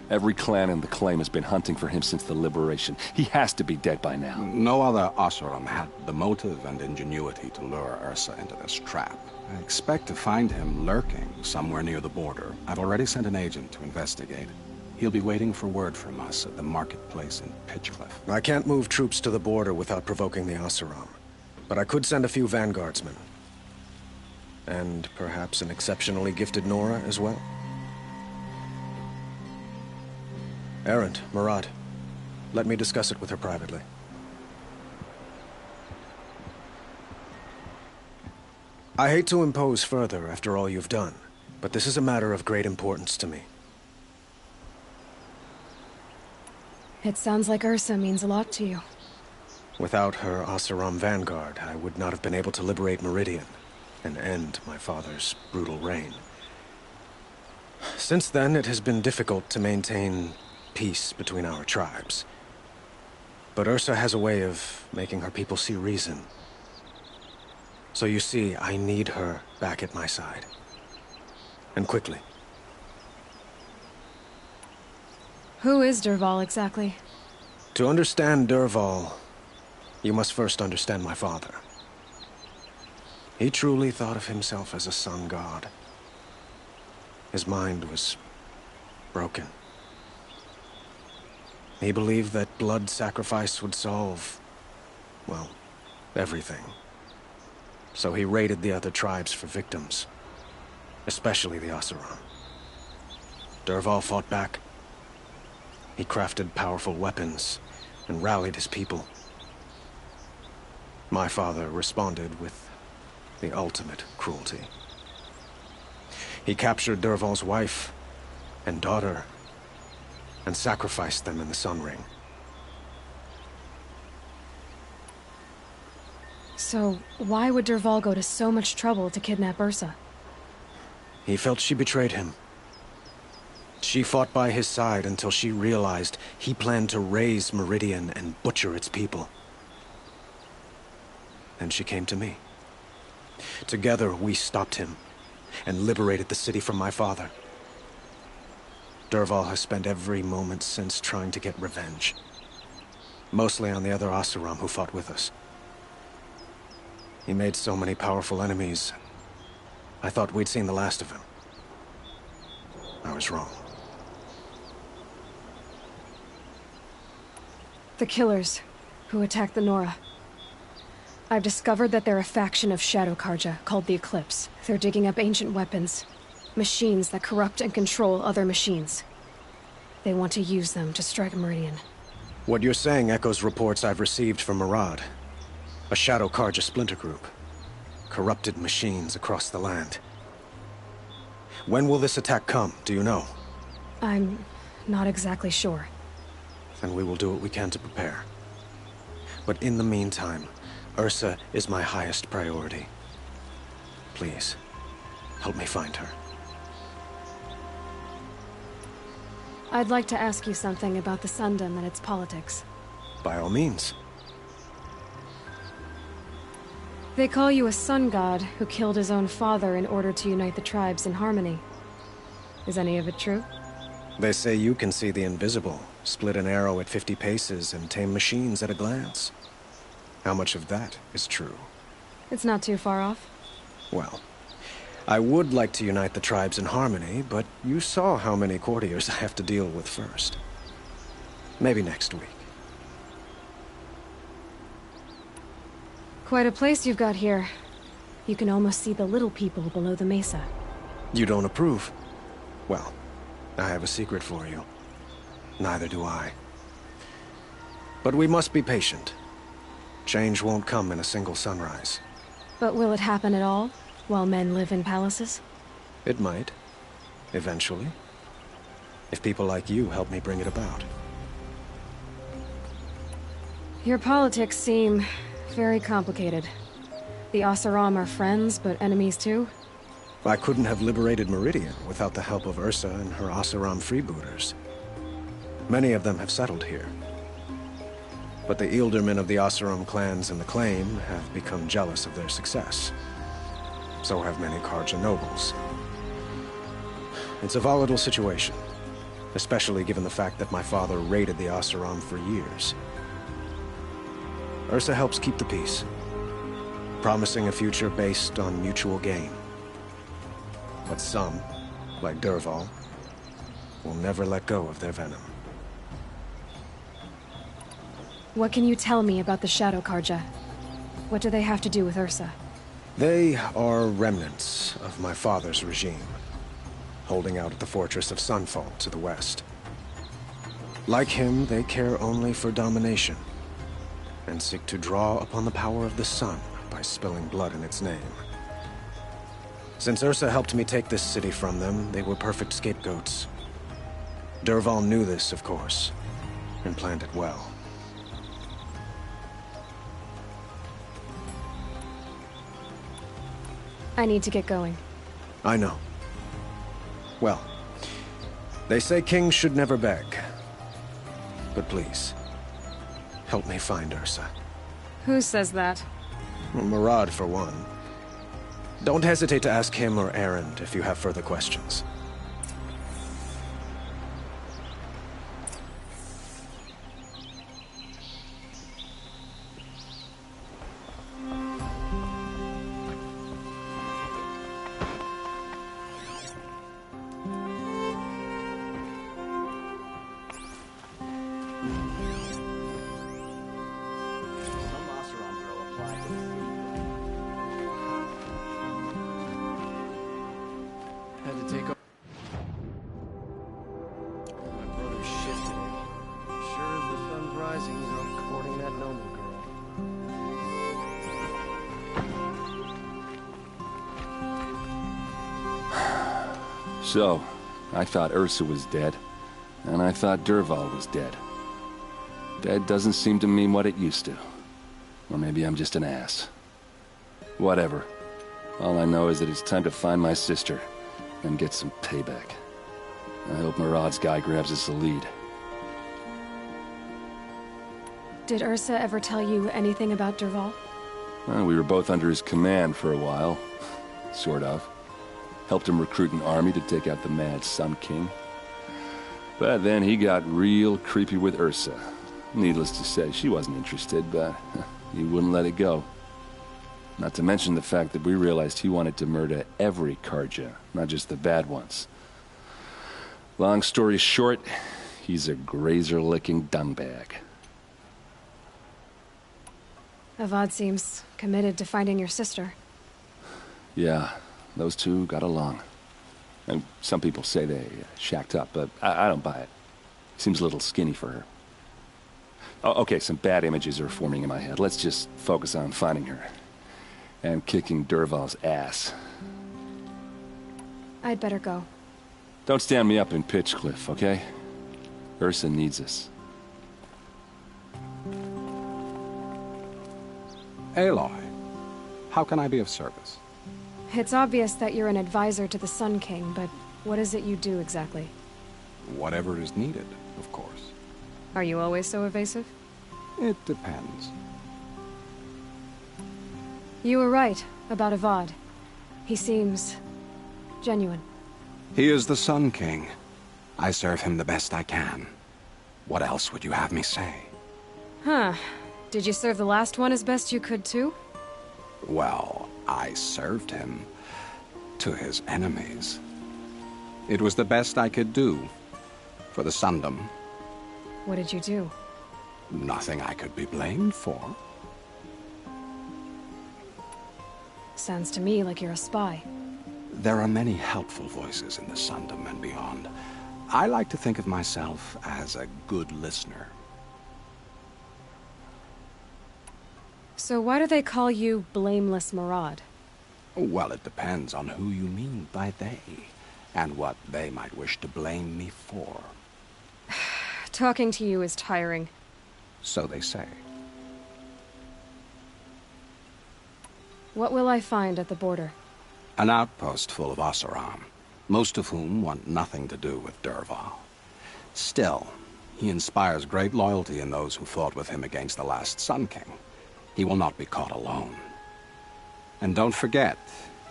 Every clan in the Claim has been hunting for him since the liberation. He has to be dead by now. No other Oseram had the motive and ingenuity to lure Ursa into this trap. I expect to find him lurking somewhere near the border. I've already sent an agent to investigate. He'll be waiting for word from us at the marketplace in Pitchcliff. I can't move troops to the border without provoking the Oseram. But I could send a few vanguardsmen. And perhaps an exceptionally gifted Nora as well. Erend, Marad, let me discuss it with her privately. I hate to impose further after all you've done, but this is a matter of great importance to me. It sounds like Ursa means a lot to you. Without her Oseram vanguard, I would not have been able to liberate Meridian and end my father's brutal reign. Since then, it has been difficult to maintain peace between our tribes. But Ursa has a way of making her people see reason So you see, I need her back at my side. And quickly. Who is Dervahl exactly? To understand Dervahl, you must first understand my father. He truly thought of himself as a sun god. His mind was broken. He believed that blood sacrifice would solve, well, everything. So he raided the other tribes for victims, especially the Oseram. Dervahl fought back. He crafted powerful weapons and rallied his people. My father responded with the ultimate cruelty. He captured Dervahl's wife and daughter and sacrificed them in the Sun Ring. So, why would Dervahl go to so much trouble to kidnap Ursa? He felt she betrayed him. She fought by his side until she realized he planned to raise Meridian and butcher its people. Then she came to me. Together, we stopped him and liberated the city from my father. Dervahl has spent every moment since trying to get revenge. Mostly on the other Oseram who fought with us. He made so many powerful enemies. I thought we'd seen the last of him. I was wrong. The killers who attacked the Nora. I've discovered that they're a faction of Shadow Carja called the Eclipse. They're digging up ancient weapons. Machines that corrupt and control other machines. They want to use them to strike Meridian. What you're saying echoes reports I've received from Murad. A Shadow Carja splinter group. Corrupted machines across the land. When will this attack come, do you know? I'm not exactly sure. Then we will do what we can to prepare. But in the meantime, Ursa is my highest priority. Please, help me find her. I'd like to ask you something about the Sundom and its politics. By all means. They call you a sun god who killed his own father in order to unite the tribes in harmony. Is any of it true? They say you can see the invisible, split an arrow at 50 paces, and tame machines at a glance. How much of that is true? It's not too far off. Well, I would like to unite the tribes in harmony, but you saw how many courtiers I have to deal with first. Maybe next week. Quite a place you've got here. You can almost see the little people below the mesa. You don't approve? Well, I have a secret for you. Neither do I. But we must be patient. Change won't come in a single sunrise. But will it happen at all, while men live in palaces? It might. Eventually. If people like you help me bring it about. Your politics seem very complicated. The Oseram are friends, but enemies too? I couldn't have liberated Meridian without the help of Ursa and her Oseram freebooters. Many of them have settled here. But the Ealdormen of the Oseram clans in the Claim have become jealous of their success. So have many Carja nobles. It's a volatile situation, especially given the fact that my father raided the Oseram for years. Ursa helps keep the peace, promising a future based on mutual gain. But some, like Dervahl, will never let go of their venom. What can you tell me about the Shadow Carja? What do they have to do with Ursa? They are remnants of my father's regime, holding out at the fortress of Sunfall to the west. Like him, they care only for domination, and seek to draw upon the power of the sun by spilling blood in its name. Since Ursa helped me take this city from them, they were perfect scapegoats. Dervahl knew this, of course, and planned it well. I need to get going. I know. Well, they say kings should never beg. But please, help me find Ursa. Who says that? Murad, for one. Don't hesitate to ask him or Erend if you have further questions. Had to take over. My brother shifted it. Sure as the sun's rising, he's on courting that noble girl. So, I thought Ursa was dead, and I thought Dervahl was dead. Dead doesn't seem to mean what it used to. Or maybe I'm just an ass. Whatever. All I know is that it's time to find my sister and get some payback. I hope Murad's guy grabs us a lead. Did Ursa ever tell you anything about Dervahl? Well, we were both under his command for a while. Sort of. Helped him recruit an army to take out the Mad Sun King. But then he got real creepy with Ursa. Needless to say, she wasn't interested, but he wouldn't let it go. Not to mention the fact that we realized he wanted to murder every Carja, not just the bad ones. Long story short, he's a grazer-licking dungbag. Avad seems committed to finding your sister. Yeah, those two got along. And some people say they shacked up, but I don't buy it. Seems a little skinny for her. Oh, okay, some bad images are forming in my head. Let's just focus on finding her. And kicking Dervahl's ass. I'd better go. Don't stand me up in Pitchcliff, okay? Ursa needs us. Aloy, how can I be of service? It's obvious that you're an advisor to the Sun King, but what is it you do exactly? Whatever is needed, of course. Are you always so evasive? It depends. You were right about Avad. He seems genuine. He is the Sun King. I serve him the best I can. What else would you have me say? Huh. Did you serve the last one as best you could, too? Well, I served him to his enemies. It was the best I could do for the Sundom. What did you do? Nothing I could be blamed for. Sounds to me like you're a spy. There are many helpful voices in the Sundom and beyond. I like to think of myself as a good listener. So why do they call you Blameless Murad? Well, it depends on who you mean by they, and what they might wish to blame me for. Talking to you is tiring. So they say. What will I find at the border? An outpost full of Oseram, most of whom want nothing to do with Dervahl. Still, he inspires great loyalty in those who fought with him against the last Sun King. He will not be caught alone. And don't forget,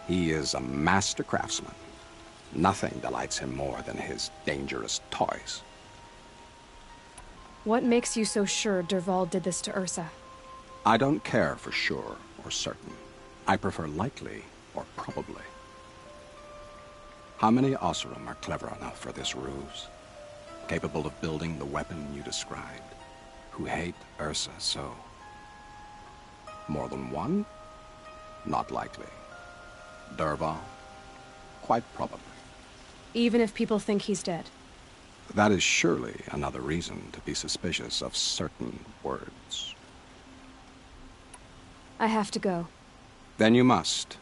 he is a master craftsman. Nothing delights him more than his dangerous toys. What makes you so sure Dervahl did this to Ursa? I don't care for sure or certain. I prefer likely or probably. How many Oseram are clever enough for this ruse? Capable of building the weapon you described? Who hate Ursa so? More than one? Not likely. Dervahl? Quite probably. Even if people think he's dead? That is surely another reason to be suspicious of certain words. I have to go. Then you must.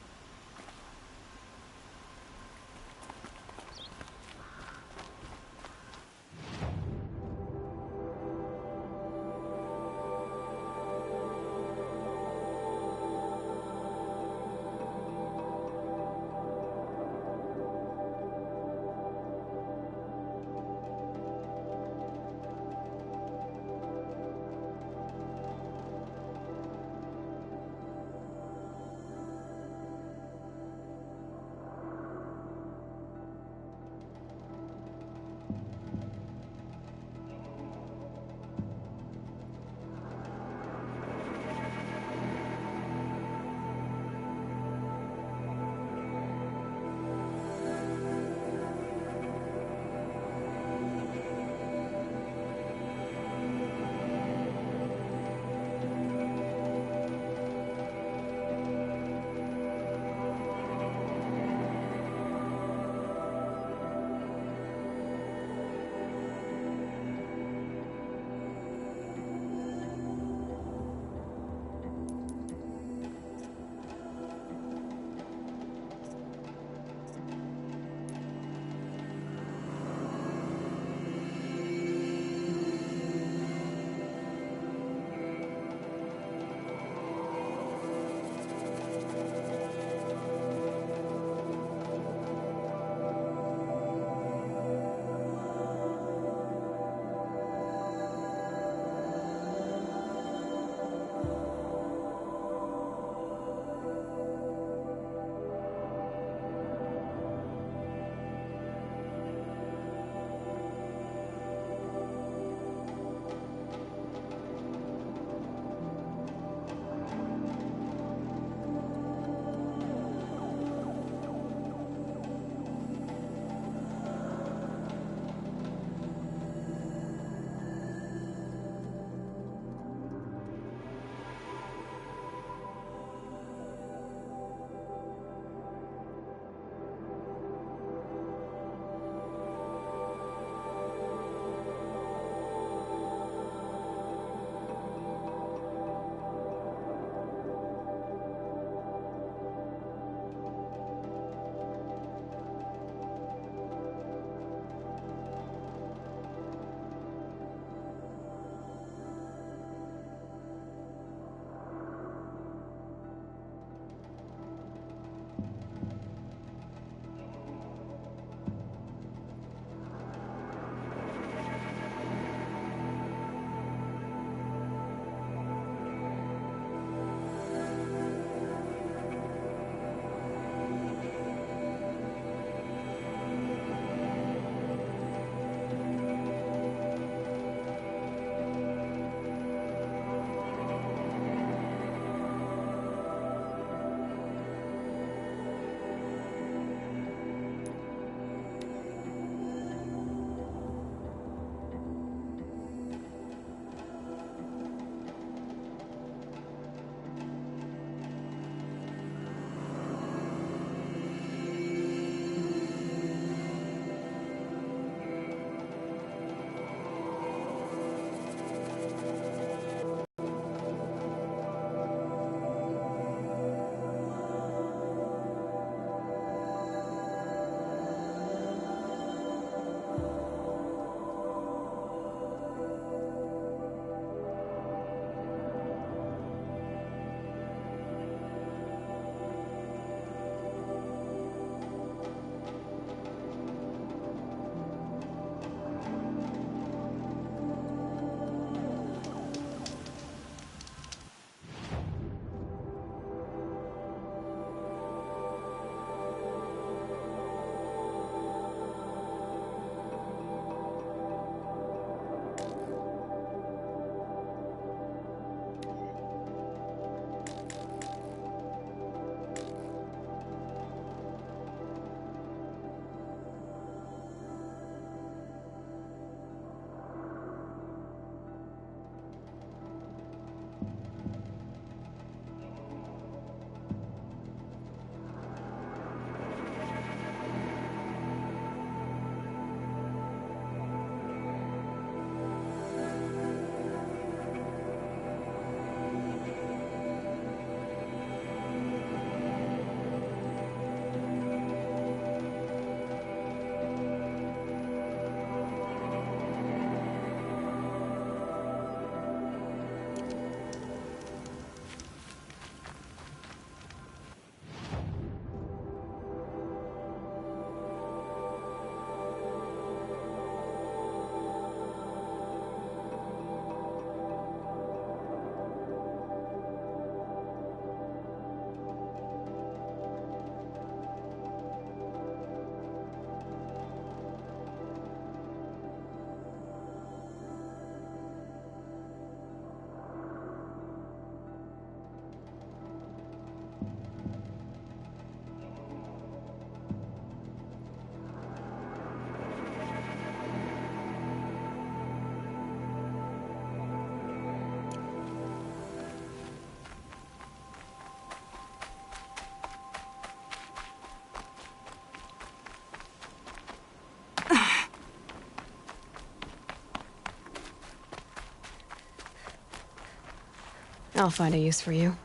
I'll find a use for you.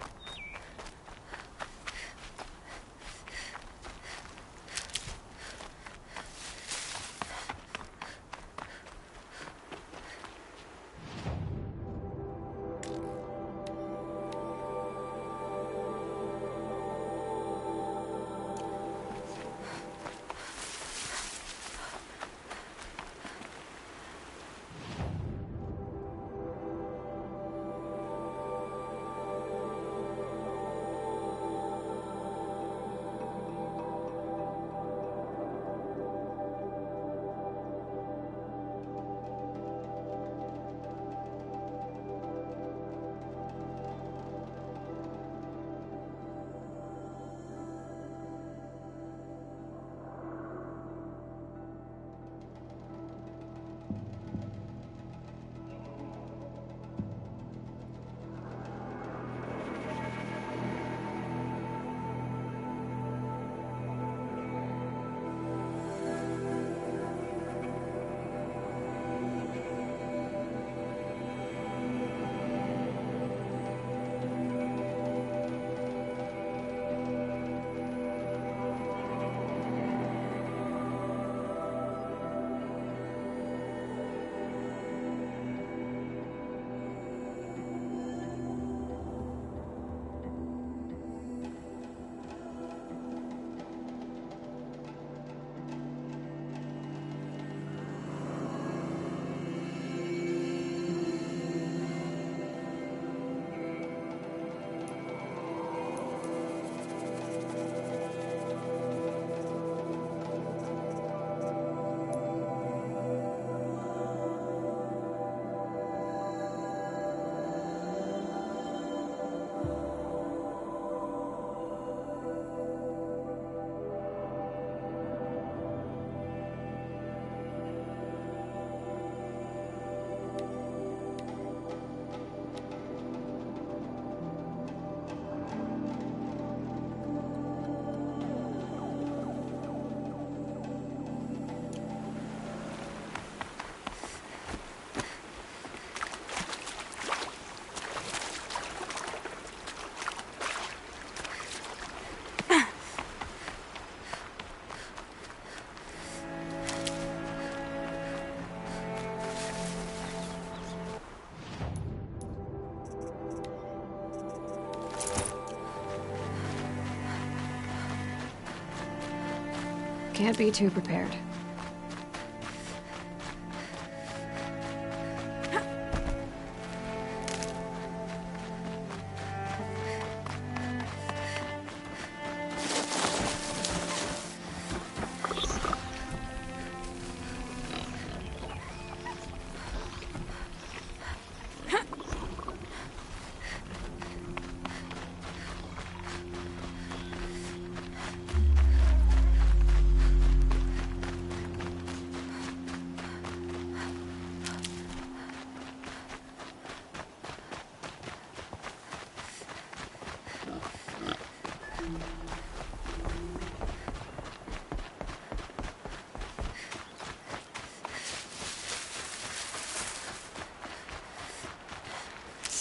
Can't be too prepared.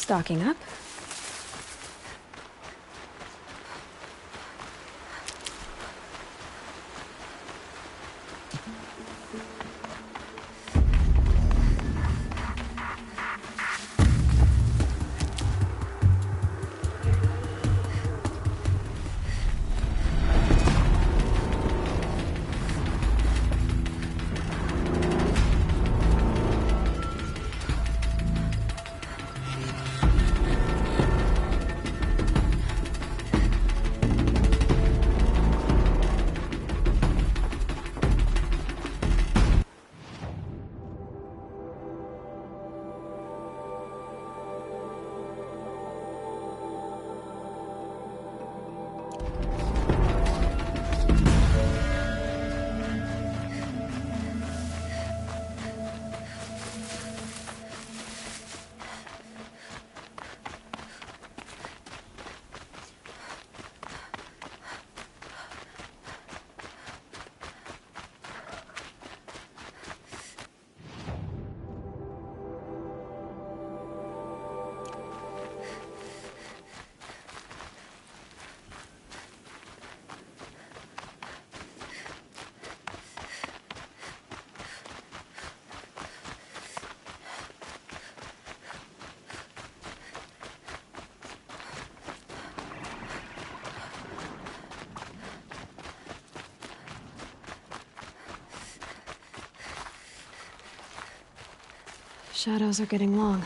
Stocking up. shadows are getting long.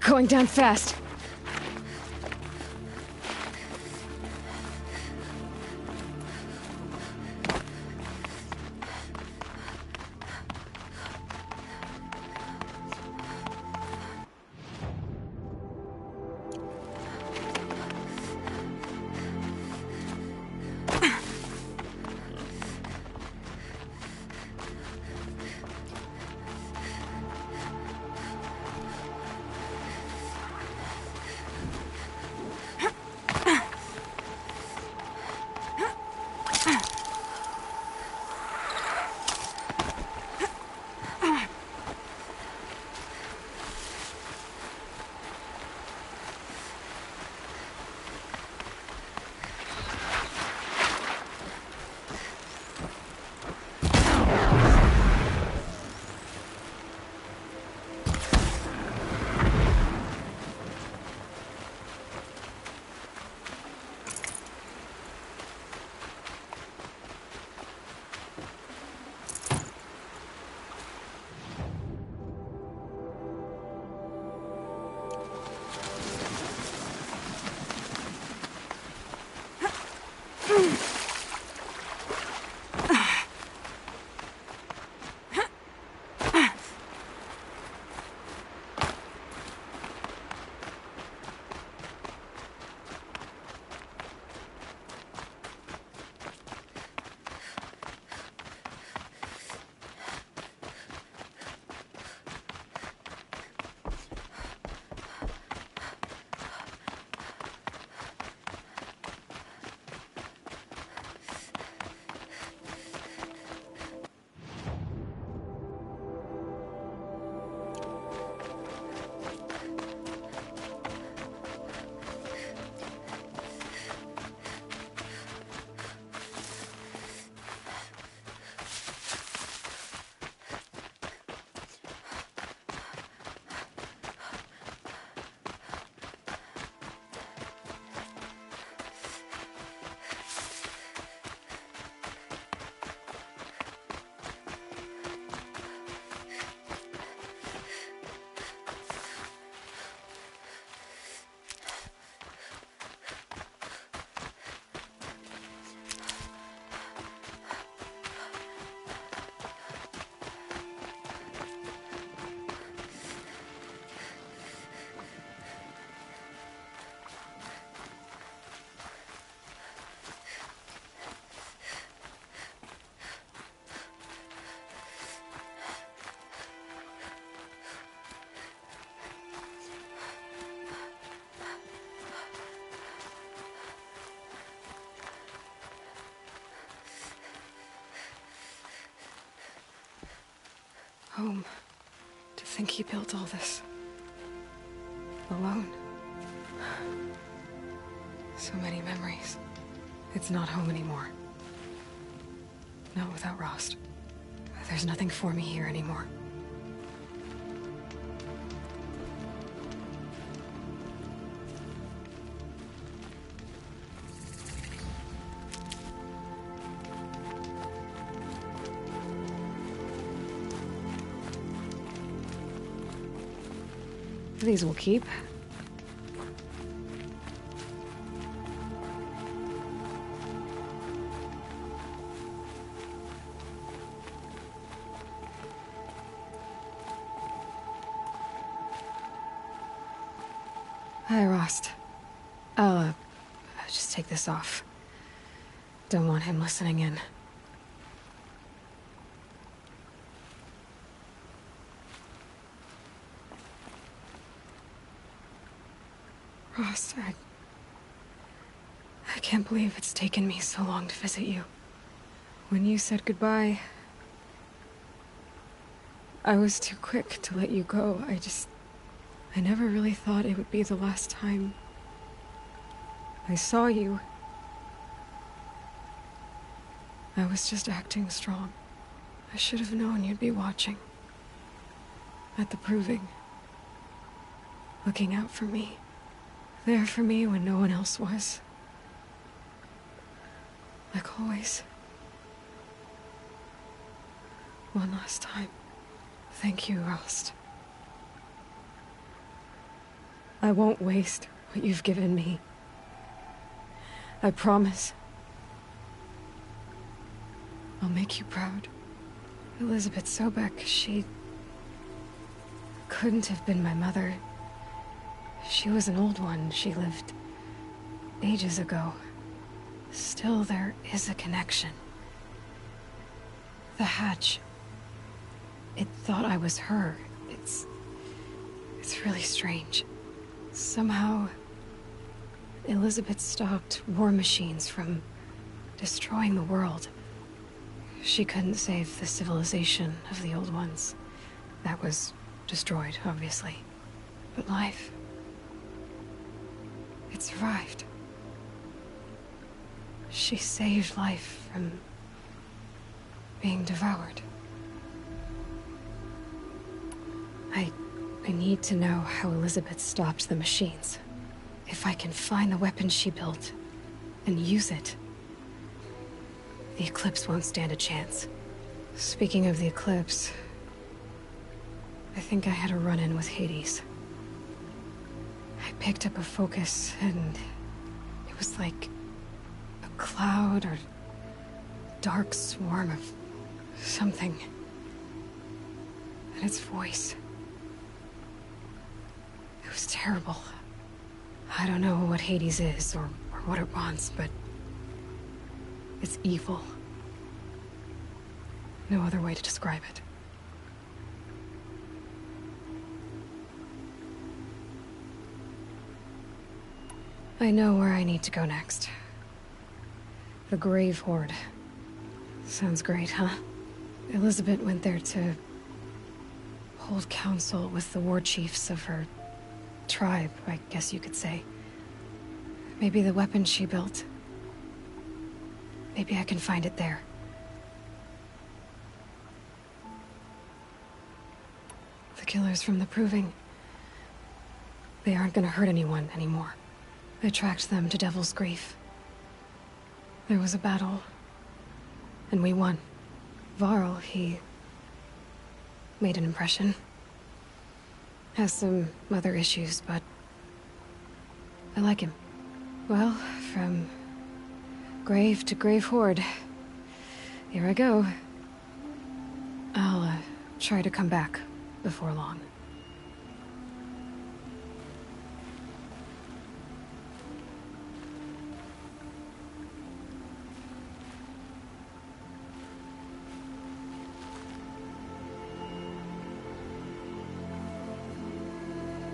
Going down fast. Home. To think he built all this. Alone. So many memories. It's not home anymore. Not without Rost. There's nothing for me here anymore. These will keep. Hi, Rost. I'll just take this off. Don't want him listening in. Rost, I can't believe it's taken me so long to visit you. When you said goodbye, I was too quick to let you go. I never really thought it would be the last time I saw you. I was just acting strong. I should have known you'd be watching. At the Proving. Looking out for me. There for me when no one else was. Like always. One last time. Thank you, Rost. I won't waste what you've given me. I promise. I'll make you proud. Elizabeth Sobek, she couldn't have been my mother. She was an old one. She lived ages ago. Still, there is a connection. The hatch. It thought I was her. It's really strange. Somehow, Elizabeth stopped war machines from destroying the world. She couldn't save the civilization of the old ones. That was destroyed, obviously. But life... it survived. She saved life from being devoured. I need to know how Elizabeth stopped the machines. If I can find the weapon she built and use it, the Eclipse won't stand a chance. Speaking of the Eclipse, I think I had a run-in with Hades. I picked up a focus, and it was like a cloud or dark swarm of something. And its voice. It was terrible. I don't know what Hades is or what it wants, but it's evil. No other way to describe it. I know where I need to go next. The Grave Horde. Sounds great, huh? Elizabeth went there to hold council with the war chiefs of her tribe, I guess you could say. Maybe the weapon she built. Maybe I can find it there. The killers from the Proving. They aren't gonna hurt anyone anymore. I tracked them to Devil's Grief. There was a battle, and we won. Varl, he made an impression. Has some other issues, but I like him. Well, from grave to Grave Horde, here I go. I'll try to come back before long.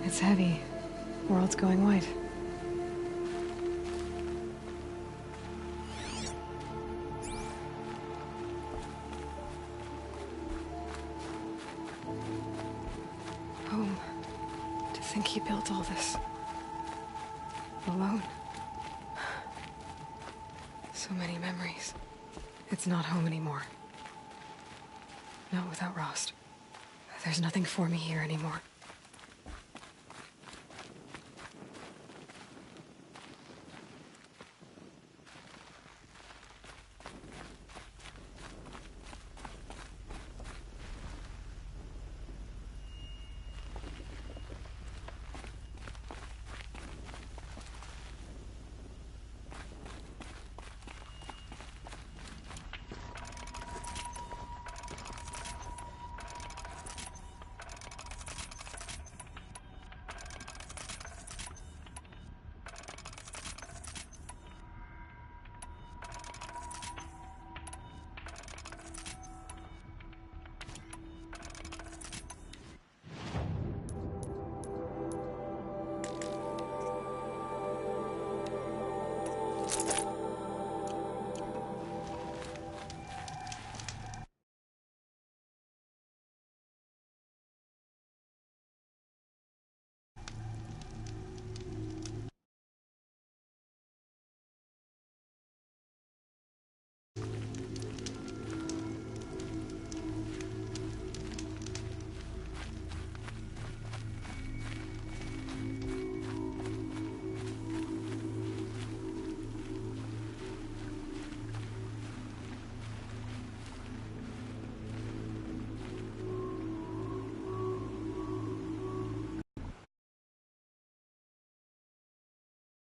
It's heavy. World's going wide. think he built all this alone. So many memories. It's not home anymore. Not without Rost. There's nothing for me here anymore.